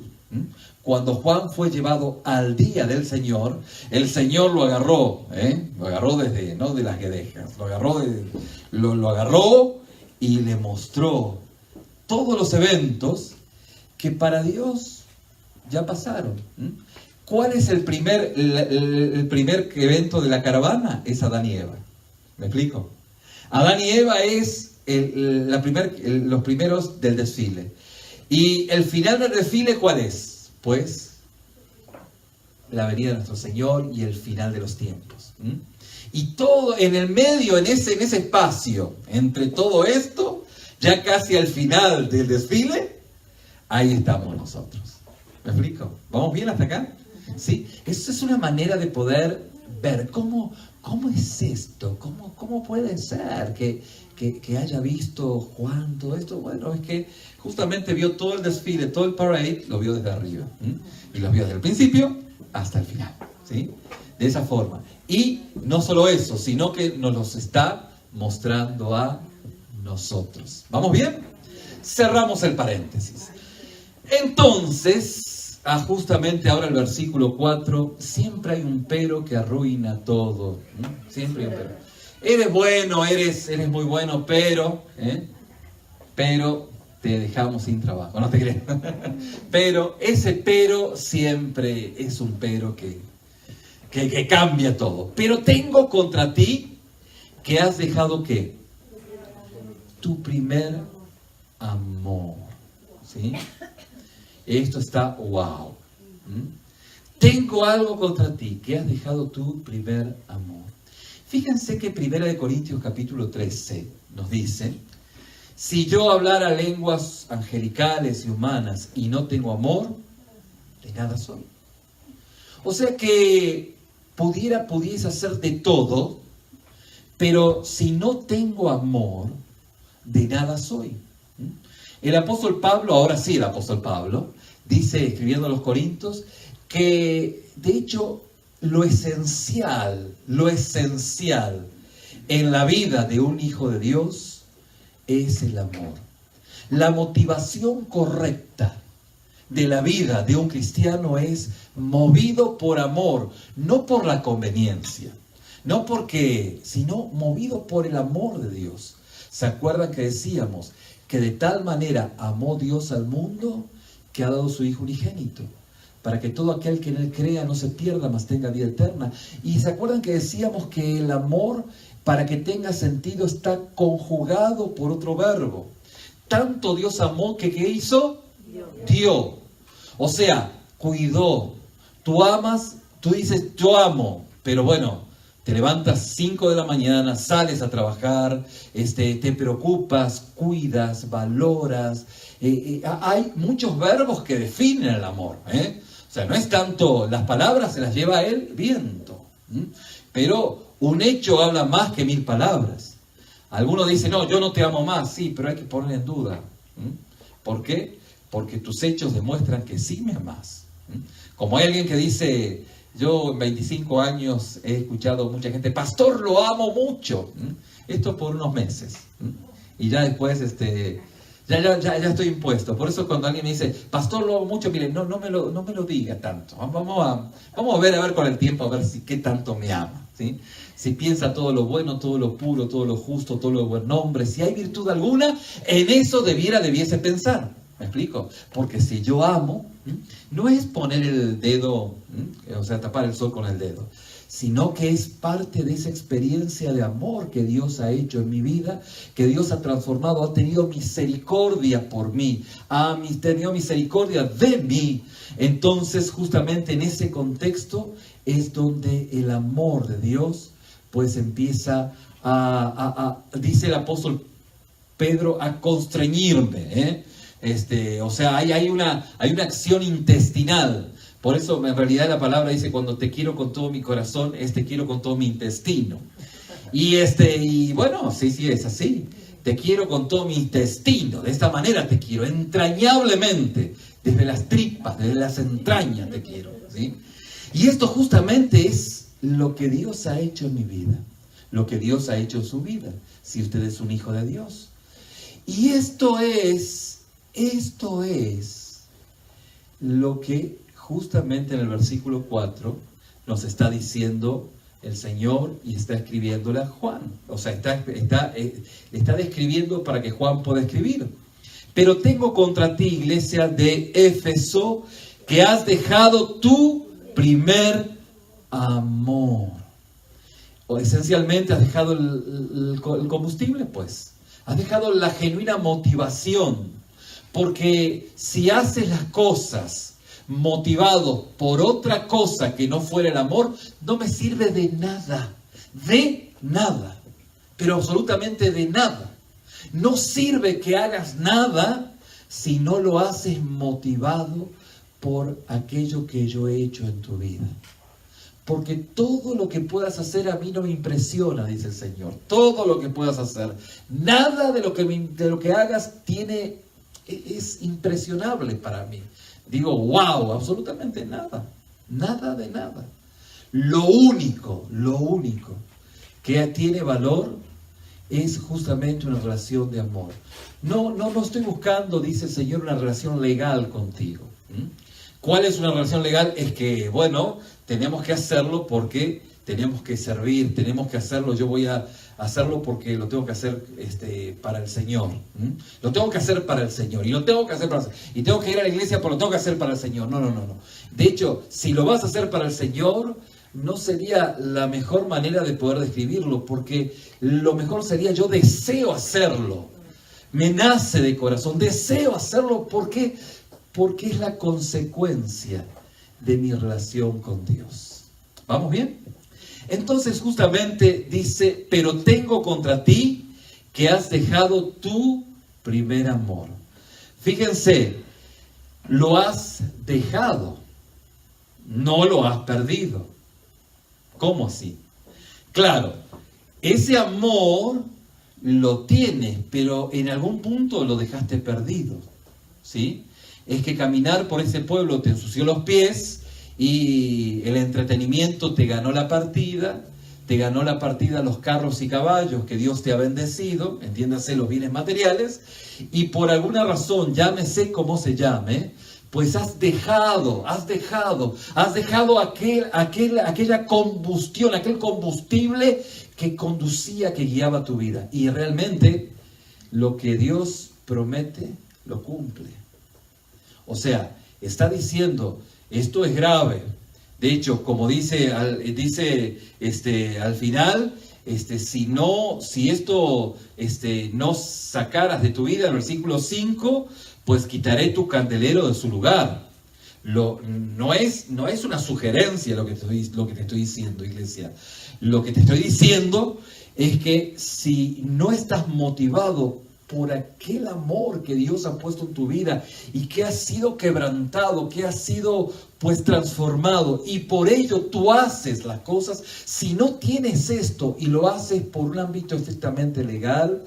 Speaker 1: cuando Juan fue llevado al día del Señor, el Señor lo agarró desde, no de las guedejas, lo agarró y le mostró todos los eventos que para Dios ya pasaron. ¿Cuál es el primer evento de la caravana? Es Adán y Eva. ¿Me explico? Adán y Eva es los primeros del desfile. ¿Y el final del desfile cuál es? Pues la venida de nuestro Señor y el final de los tiempos. Y todo en el medio, en ese espacio, entre todo esto, ya casi al final del desfile, ahí estamos nosotros. ¿Me explico? ¿Vamos bien hasta acá? ¿Sí? Eso es una manera de poder ver cómo es esto, cómo puede ser que haya visto Juan todo esto. Bueno, es que justamente vio todo el desfile, todo el parade, lo vio desde arriba. Y lo vio desde el principio hasta el final. ¿Sí? De esa forma. Y no solo eso, sino que nos los está mostrando a nosotros. ¿Vamos bien? Cerramos el paréntesis. Entonces, justamente ahora el versículo 4, siempre hay un pero que arruina todo. Siempre hay un pero. Eres bueno, eres muy bueno, pero te dejamos sin trabajo, no te crees. Pero ese pero siempre es un pero que cambia todo. Pero tengo contra ti que has dejado ¿qué? Tu primer amor. ¿Sí? Esto está wow. Tengo algo contra ti, que has dejado tu primer amor. Fíjense que 1 Corintios capítulo 13 nos dice: si yo hablara lenguas angelicales y humanas y no tengo amor, de nada soy. O sea que pudiese hacer de todo, pero si no tengo amor, de nada soy. El apóstol Pablo, ahora sí el apóstol Pablo, dice, escribiendo a los Corintios, que de hecho lo esencial en la vida de un hijo de Dios es el amor. La motivación correcta de la vida de un cristiano es movido por amor, no por la conveniencia, no porque, sino movido por el amor de Dios. ¿Se acuerdan que decíamos que de tal manera amó Dios al mundo que ha dado su Hijo unigénito, para que todo aquel que en él crea no se pierda, mas tenga vida eterna? Y ¿se acuerdan que decíamos que el amor, para que tenga sentido, está conjugado por otro verbo? Tanto Dios amó que ¿qué hizo? Dio. O sea, cuidó. Tú amas, tú dices yo amo, pero bueno, te levantas 5 de la mañana, sales a trabajar, te preocupas, cuidas, valoras. Hay muchos verbos que definen el amor. O sea, no es tanto, las palabras se las lleva el viento. Pero un hecho habla más que 1000 palabras. Algunos dicen, no, yo no te amo más. Sí, pero hay que poner en duda. ¿Por qué? Porque tus hechos demuestran que sí me amas. Como hay alguien que dice, yo en 25 años he escuchado mucha gente, pastor, lo amo mucho. Esto por unos meses. Y ya después, ya estoy impuesto. Por eso cuando alguien me dice, pastor, lo amo mucho, mire, no me lo diga tanto. Vamos a ver con el tiempo, a ver qué tanto me ama. ¿Sí? Si piensa todo lo bueno, todo lo puro, todo lo justo, todo lo buen nombre, si hay virtud alguna, en eso debiese pensar. ¿Me explico? Porque si yo amo, no es poner el dedo, o sea, tapar el sol con el dedo, sino que es parte de esa experiencia de amor que Dios ha hecho en mi vida, que Dios ha transformado, ha tenido misericordia por mí, ha tenido misericordia de mí. Entonces, justamente en ese contexto es donde el amor de Dios pues empieza dice el apóstol Pedro, a constreñirme, o sea, hay una acción intestinal. Por eso en realidad la palabra dice, cuando te quiero con todo mi corazón, te quiero con todo mi intestino. Y bueno, sí, es así. Te quiero con todo mi intestino. De esta manera te quiero, entrañablemente. Desde las tripas, desde las entrañas te quiero. ¿Sí? Y esto justamente es lo que Dios ha hecho en mi vida. Lo que Dios ha hecho en su vida. Si usted es un hijo de Dios. Y esto es lo que justamente en el versículo 4 nos está diciendo el Señor y está escribiéndole a Juan. O sea, está describiendo para que Juan pueda escribir. Pero tengo contra ti, iglesia de Éfeso, que has dejado tu primer amor. o esencialmente has dejado el combustible, pues. Has dejado la genuina motivación. Porque si haces las cosas motivado por otra cosa que no fuera el amor, no me sirve de nada. De nada. Pero absolutamente de nada. No sirve que hagas nada si no lo haces motivado por aquello que yo he hecho en tu vida. Porque todo lo que puedas hacer a mí no me impresiona, dice el Señor. Todo lo que puedas hacer. Nada de lo que hagas es impresionable para mí. Digo, wow, absolutamente nada. Nada de nada. Lo único que tiene valor es justamente una relación de amor. No estoy buscando, dice el Señor, una relación legal contigo. ¿Cuál es una relación legal? Es que, bueno, tenemos que hacerlo porque tenemos que servir, tenemos que hacerlo, yo voy a hacerlo porque lo tengo que hacer para el Señor. Lo tengo que hacer para el Señor, y lo tengo que hacer para el Señor. Y tengo que ir a la iglesia, pero lo tengo que hacer para el Señor. No. De hecho, si lo vas a hacer para el Señor, no sería la mejor manera de poder describirlo, porque lo mejor sería: yo deseo hacerlo. Me nace de corazón, deseo hacerlo porque es la consecuencia de mi relación con Dios. ¿Vamos bien? Entonces justamente dice: pero tengo contra ti que has dejado tu primer amor. Fíjense, lo has dejado, no lo has perdido. ¿Cómo así? Claro, ese amor lo tienes, pero en algún punto lo dejaste perdido, ¿sí? Es que caminar por ese pueblo te ensució los pies y el entretenimiento te ganó la partida los carros y caballos que Dios te ha bendecido, entiéndase, los bienes materiales, y por alguna razón, llámese como se llame, pues has dejado aquella combustión, aquel combustible que conducía, que guiaba tu vida. Y realmente lo que Dios promete, lo cumple. O sea, está diciendo, esto es grave. De hecho, como dice al final, si esto no sacaras de tu vida, en el versículo 5, pues quitaré tu candelero de su lugar. No es una sugerencia lo que te estoy diciendo, iglesia. Lo que te estoy diciendo es que si no estás motivado por aquel amor que Dios ha puesto en tu vida y que ha sido quebrantado, que ha sido pues transformado, y por ello tú haces las cosas, si no tienes esto y lo haces por un ámbito estrictamente legal,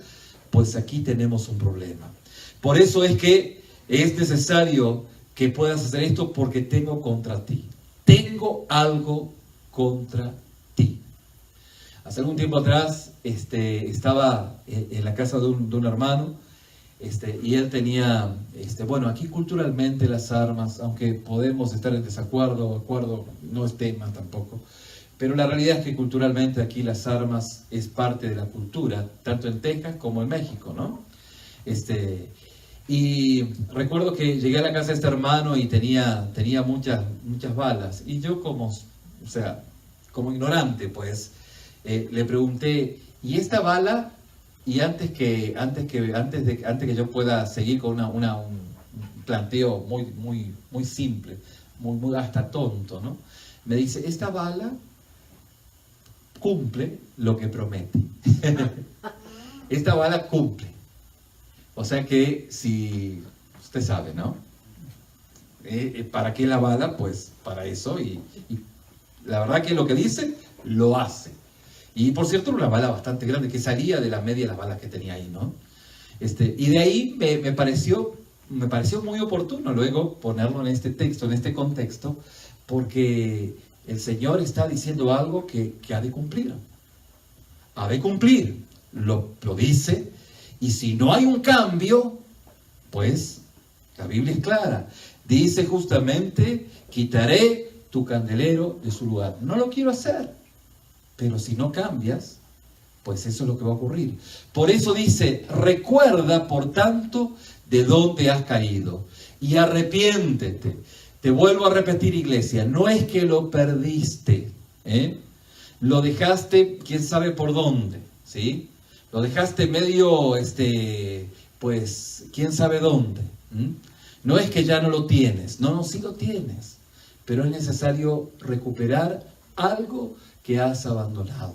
Speaker 1: pues aquí tenemos un problema. Por eso es que es necesario que puedas hacer esto, porque tengo contra ti. Tengo algo contra ti. Hace algún tiempo atrás estaba en la casa de un hermano, y él tenía, bueno, aquí culturalmente las armas, aunque podemos estar en desacuerdo, acuerdo, no es tema tampoco, pero la realidad es que culturalmente aquí las armas es parte de la cultura, tanto en Texas como en México, ¿no? Y recuerdo que llegué a la casa de este hermano y tenía muchas balas, y yo como ignorante, pues, le pregunté, ¿y esta bala? Y antes que yo pueda seguir con un planteo muy simple, muy hasta tonto, ¿no? Me dice, esta bala cumple lo que promete. Esta bala cumple. O sea que, si usted sabe, ¿no? ¿Para qué la bala? Pues para eso, y la verdad que lo que dice, lo hace. Y por cierto, era una bala bastante grande, que salía de la media de las balas que tenía ahí, ¿no? Y de ahí me pareció muy oportuno luego ponerlo en este texto, en este contexto, porque el Señor está diciendo algo que ha de cumplir. Ha de cumplir, lo dice, y si no hay un cambio, pues la Biblia es clara. Dice justamente, quitaré tu candelero de su lugar. No lo quiero hacer. Pero si no cambias, pues eso es lo que va a ocurrir. Por eso dice, recuerda, por tanto, de dónde has caído y arrepiéntete. Te vuelvo a repetir, iglesia, no es que lo perdiste, lo dejaste, quién sabe por dónde, ¿sí? Lo dejaste medio, pues, quién sabe dónde. No es que ya no lo tienes, no, sí lo tienes, pero es necesario recuperar algo que has abandonado.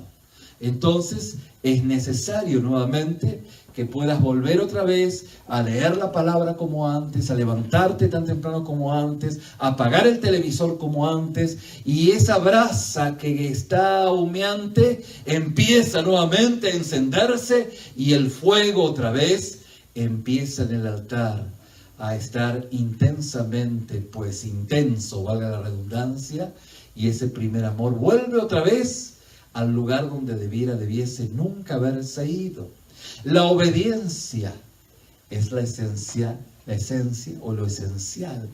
Speaker 1: Entonces, es necesario nuevamente que puedas volver otra vez a leer la palabra como antes, a levantarte tan temprano como antes, a apagar el televisor como antes, y esa brasa que está humeante empieza nuevamente a encenderse y el fuego otra vez empieza en el altar a estar intensamente, pues intenso, valga la redundancia, y ese primer amor vuelve otra vez al lugar donde debiese nunca haberse ido. La obediencia es la esencia o lo esencial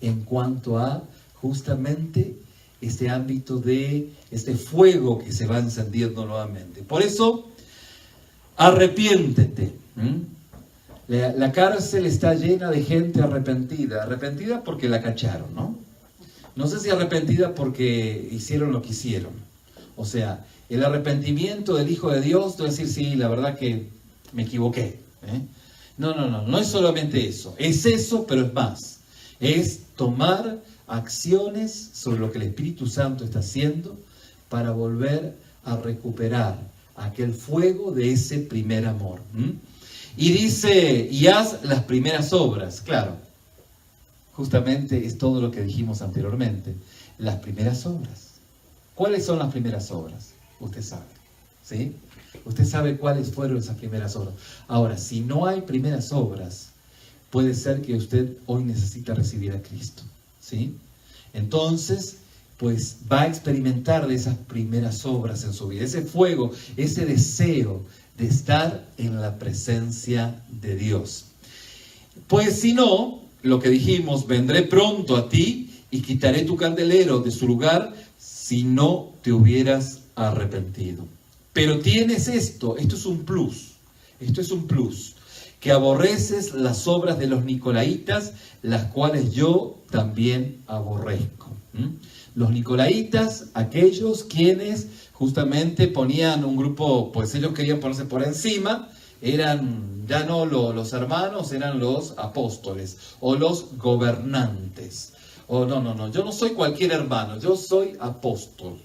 Speaker 1: en cuanto a justamente este ámbito de este fuego que se va encendiendo nuevamente. Por eso, arrepiéntete. La cárcel está llena de gente arrepentida. Arrepentida porque la cacharon, ¿no? No sé si arrepentida porque hicieron lo que hicieron. O sea, el arrepentimiento del Hijo de Dios, tú decir, sí, la verdad que me equivoqué. No es solamente eso. Es eso, pero es más. Es tomar acciones sobre lo que el Espíritu Santo está haciendo para volver a recuperar aquel fuego de ese primer amor. Y dice, y haz las primeras obras. Claro, justamente es todo lo que dijimos anteriormente. Las primeras obras. ¿Cuáles son las primeras obras? Usted sabe, ¿sí? Usted sabe cuáles fueron esas primeras obras. Ahora, si no hay primeras obras, puede ser que usted hoy necesita recibir a Cristo, ¿sí? Entonces, pues va a experimentar de esas primeras obras en su vida, ese fuego, ese deseo de estar en la presencia de Dios. Pues si no, lo que dijimos, vendré pronto a ti y quitaré tu candelero de su lugar si no te hubieras arrepentido. Pero tienes esto es un plus, que aborreces las obras de los nicolaitas, las cuales yo también aborrezco. Los nicolaitas, aquellos quienes justamente ponían un grupo, pues ellos querían ponerse por encima, eran ya no los hermanos, eran los apóstoles o los gobernantes. No, yo no soy cualquier hermano, yo soy apóstol,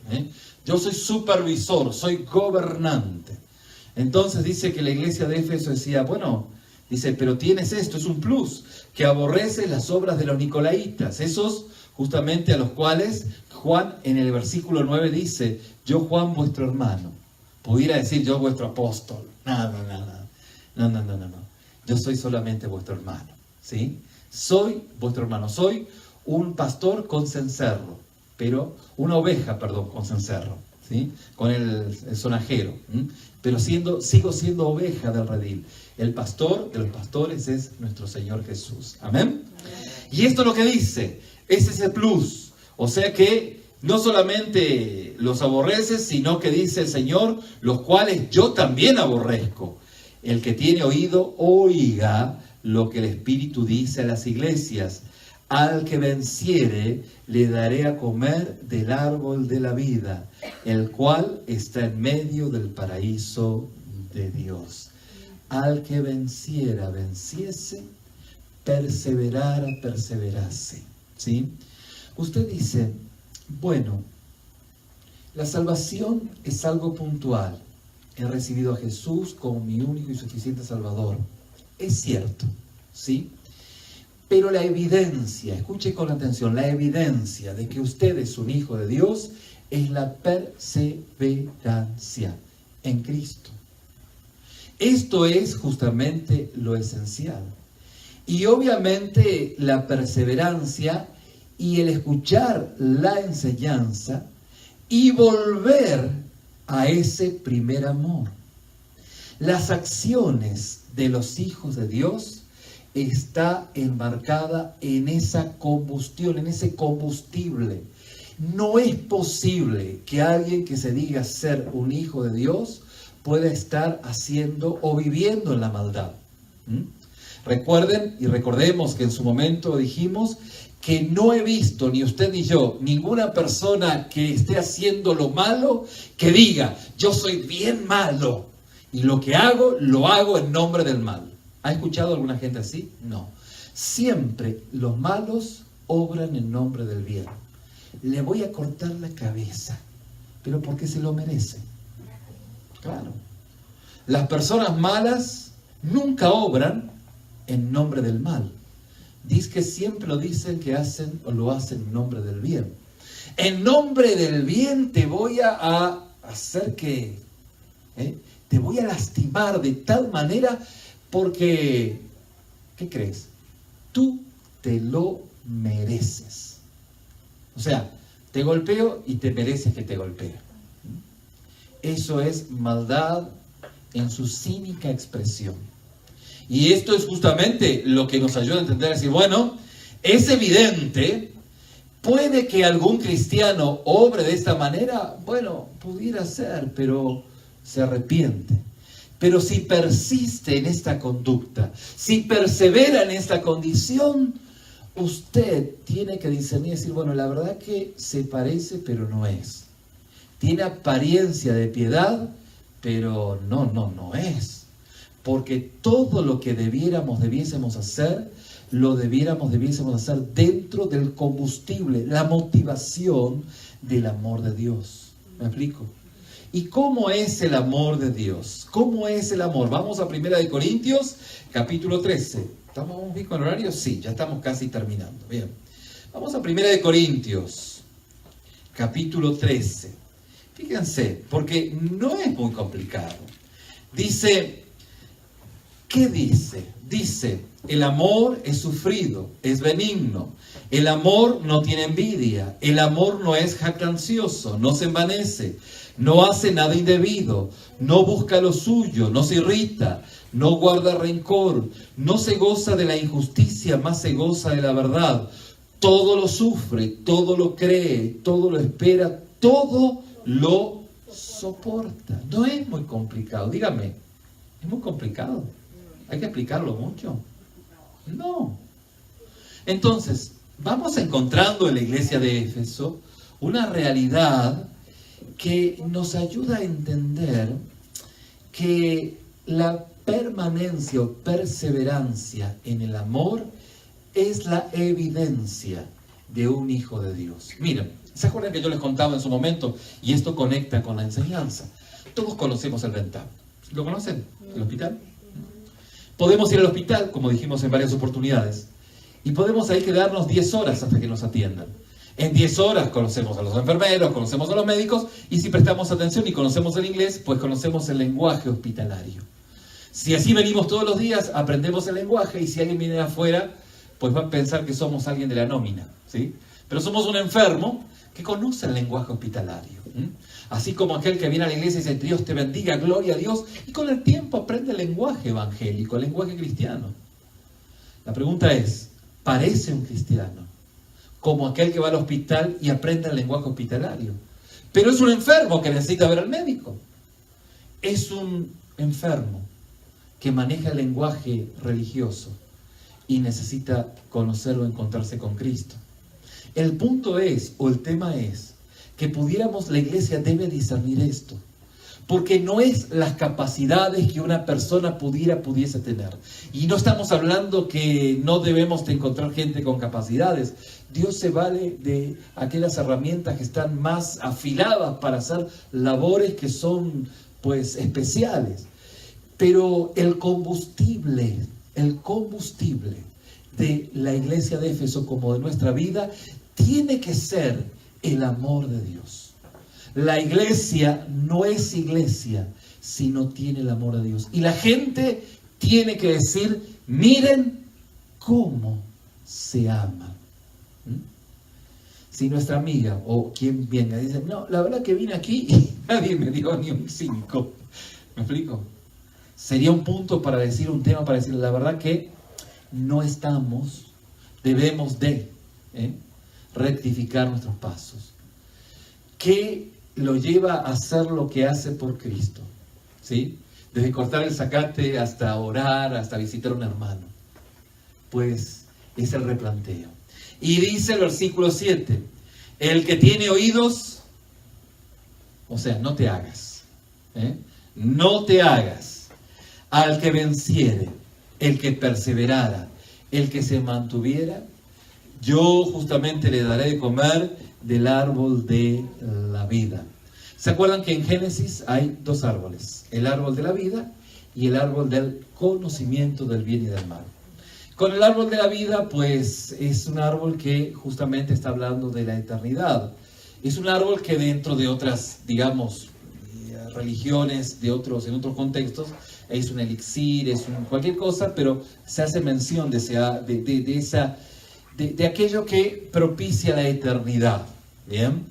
Speaker 1: yo soy supervisor, soy gobernante. Entonces dice que la iglesia de Éfeso decía, dice, pero tienes esto, es un plus, que aborreces las obras de los nicolaitas, esos justamente a los cuales Juan en el versículo 9 dice, yo Juan vuestro hermano, pudiera decir yo vuestro apóstol, no, yo soy solamente vuestro hermano, ¿sí? Soy vuestro hermano, soy un pastor con cencerro, pero una oveja, con cencerro, ¿sí? Con el sonajero, pero sigo siendo oveja del redil. El pastor de los pastores es nuestro Señor Jesús. ¿Amén? Y esto es lo que dice, es ese plus. O sea que no solamente los aborreces, sino que dice el Señor, los cuales yo también aborrezco. El que tiene oído, oiga lo que el Espíritu dice a las iglesias. Al que venciere, le daré a comer del árbol de la vida, el cual está en medio del paraíso de Dios. Al que venciese, perseverase. ¿Sí? Usted dice, la salvación es algo puntual. He recibido a Jesús como mi único y suficiente Salvador. Es cierto, ¿sí? Pero la evidencia, escuche con atención, la evidencia de que usted es un hijo de Dios es la perseverancia en Cristo. Esto es justamente lo esencial. Y obviamente la perseverancia y el escuchar la enseñanza y volver a ese primer amor. Las acciones de los hijos de Dios está embarcada en esa combustión, en ese combustible. No es posible que alguien que se diga ser un hijo de Dios pueda estar haciendo o viviendo en la maldad. Recuerden y recordemos que en su momento dijimos que no he visto, ni usted ni yo, ninguna persona que esté haciendo lo malo, que diga, yo soy bien malo, y lo que hago, lo hago en nombre del mal. ¿Ha escuchado alguna gente así? No. Siempre los malos obran en nombre del bien. Le voy a cortar la cabeza, pero porque se lo merece. Claro. Las personas malas nunca obran en nombre del mal. Dice que siempre lo dicen que hacen o lo hacen en nombre del bien. En nombre del bien te voy a hacer que... te voy a lastimar de tal manera porque... ¿Qué crees? Tú te lo mereces. O sea, te golpeo y te mereces que te golpee. Eso es maldad en su cínica expresión. Y esto es justamente lo que nos ayuda a entender, decir, bueno, es evidente, puede que algún cristiano obre de esta manera, bueno, pudiera ser, pero se arrepiente. Pero si persiste en esta conducta, si persevera en esta condición, usted tiene que discernir y decir, bueno, la verdad que se parece, pero no es. Tiene apariencia de piedad, pero no es. Porque todo lo que debiésemos hacer, debiésemos hacer dentro del combustible, la motivación del amor de Dios. ¿Me explico? ¿Y cómo es el amor de Dios? ¿Cómo es el amor? Vamos a 1 Corintios, capítulo 13. ¿Estamos bien con el horario? Sí, ya estamos casi terminando. Bien. Vamos a 1 Corintios, capítulo 13. Fíjense, porque no es muy complicado. Dice, ¿qué dice? Dice, el amor es sufrido, es benigno. El amor no tiene envidia. El amor no es jactancioso, no se envanece. No hace nada indebido, no busca lo suyo, no se irrita, no guarda rencor, no se goza de la injusticia, más se goza de la verdad. Todo lo sufre, todo lo cree, todo lo espera, todo lo soporta. No es muy complicado, dígame, ¿es muy complicado? ¿Hay que explicarlo mucho? No. Entonces, vamos encontrando en la iglesia de Éfeso una realidad que nos ayuda a entender que la permanencia o perseverancia en el amor es la evidencia de un hijo de Dios. Miren, ¿se acuerdan que yo les contaba en su momento? Y esto conecta con la enseñanza. Todos conocemos el Ventab. ¿Lo conocen? ¿El hospital? Podemos ir al hospital, como dijimos en varias oportunidades, y podemos ahí quedarnos 10 horas hasta que nos atiendan. En 10 horas conocemos a los enfermeros, conocemos a los médicos, y si prestamos atención y conocemos el inglés, pues conocemos el lenguaje hospitalario. Si así venimos todos los días, aprendemos el lenguaje, y si alguien viene de afuera, pues va a pensar que somos alguien de la nómina, ¿sí? Pero somos un enfermo que conoce el lenguaje hospitalario. Así como aquel que viene a la iglesia y dice, Dios te bendiga, gloria a Dios, y con el tiempo aprende el lenguaje evangélico, el lenguaje cristiano. La pregunta es, ¿parece un cristiano como aquel que va al hospital y aprende el lenguaje hospitalario? Pero es un enfermo que necesita ver al médico. Es un enfermo que maneja el lenguaje religioso y necesita conocerlo, encontrarse con Cristo. El punto es, o el tema es, que pudiéramos, la iglesia debe discernir esto. Porque no es las capacidades que una persona pudiese tener. Y no estamos hablando que no debemos de encontrar gente con capacidades. Dios se vale de aquellas herramientas que están más afiladas para hacer labores que son, pues, especiales. Pero el combustible de la iglesia de Éfeso como de nuestra vida tiene que ser el amor de Dios. La iglesia no es iglesia si no tiene el amor de Dios. Y la gente tiene que decir, miren cómo se ama. Si nuestra amiga o quien venga dice, no, la verdad que vine aquí y nadie me dio ni un 5. ¿Me explico? Sería un punto para decir, un tema para decir, la verdad que no estamos, debemos de rectificar nuestros pasos. ¿Qué lo lleva a hacer lo que hace por Cristo? ¿Sí? Desde cortar el zacate hasta orar, hasta visitar a un hermano. Pues es el replanteo. Y dice el versículo 7, el que tiene oídos, o sea, no te hagas, no te hagas, al que venciere, el que perseverara, el que se mantuviera, yo justamente le daré de comer del árbol de la vida. ¿Se acuerdan que en Génesis hay dos árboles? El árbol de la vida y el árbol del conocimiento del bien y del mal. Con el árbol de la vida, pues es un árbol que justamente está hablando de la eternidad. Es un árbol que dentro de otras, digamos, religiones, en otros contextos, es un elixir, cualquier cosa, pero se hace mención de aquello que propicia la eternidad. ¿Bien?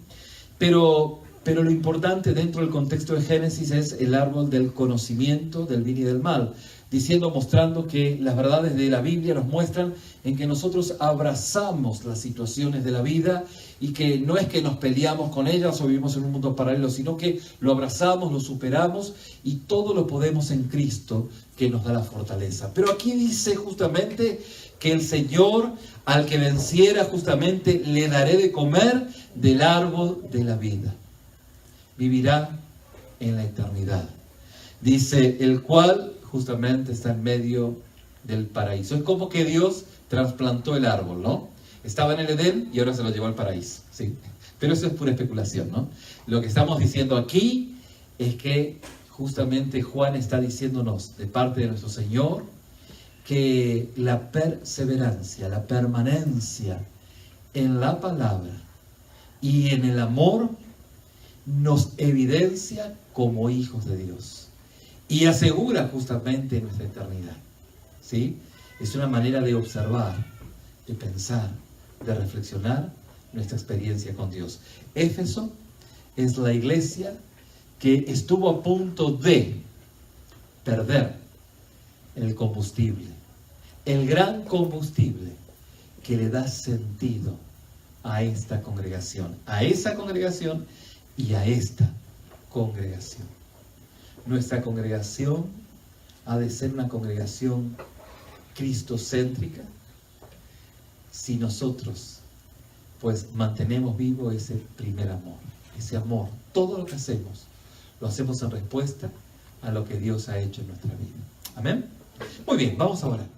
Speaker 1: Pero lo importante dentro del contexto de Génesis es el árbol del conocimiento del bien y del mal, mostrando que las verdades de la Biblia nos muestran en que nosotros abrazamos las situaciones de la vida y que no es que nos peleamos con ellas o vivimos en un mundo paralelo, sino que lo abrazamos, lo superamos y todo lo podemos en Cristo que nos da la fortaleza. Pero aquí dice justamente que el Señor, al que venciera justamente, le daré de comer del árbol de la vida. Vivirá en la eternidad. Dice, el cual justamente está en medio del paraíso. Es como que Dios trasplantó el árbol, ¿no? Estaba en el Edén y ahora se lo llevó al paraíso, ¿sí? Pero eso es pura especulación, ¿no? Lo que estamos diciendo aquí es que justamente Juan está diciéndonos de parte de nuestro Señor que la perseverancia, la permanencia en la palabra y en el amor nos evidencia como hijos de Dios y asegura justamente nuestra eternidad, ¿sí? Es una manera de observar, de pensar, de reflexionar nuestra experiencia con Dios. Éfeso es la iglesia que estuvo a punto de perder el combustible, el gran combustible que le da sentido a esta congregación, a esa congregación y a esta congregación. Nuestra congregación ha de ser una congregación cristocéntrica si nosotros pues mantenemos vivo ese primer amor, ese amor. Todo lo que hacemos, lo hacemos en respuesta a lo que Dios ha hecho en nuestra vida. Amén. Muy bien, vamos a orar.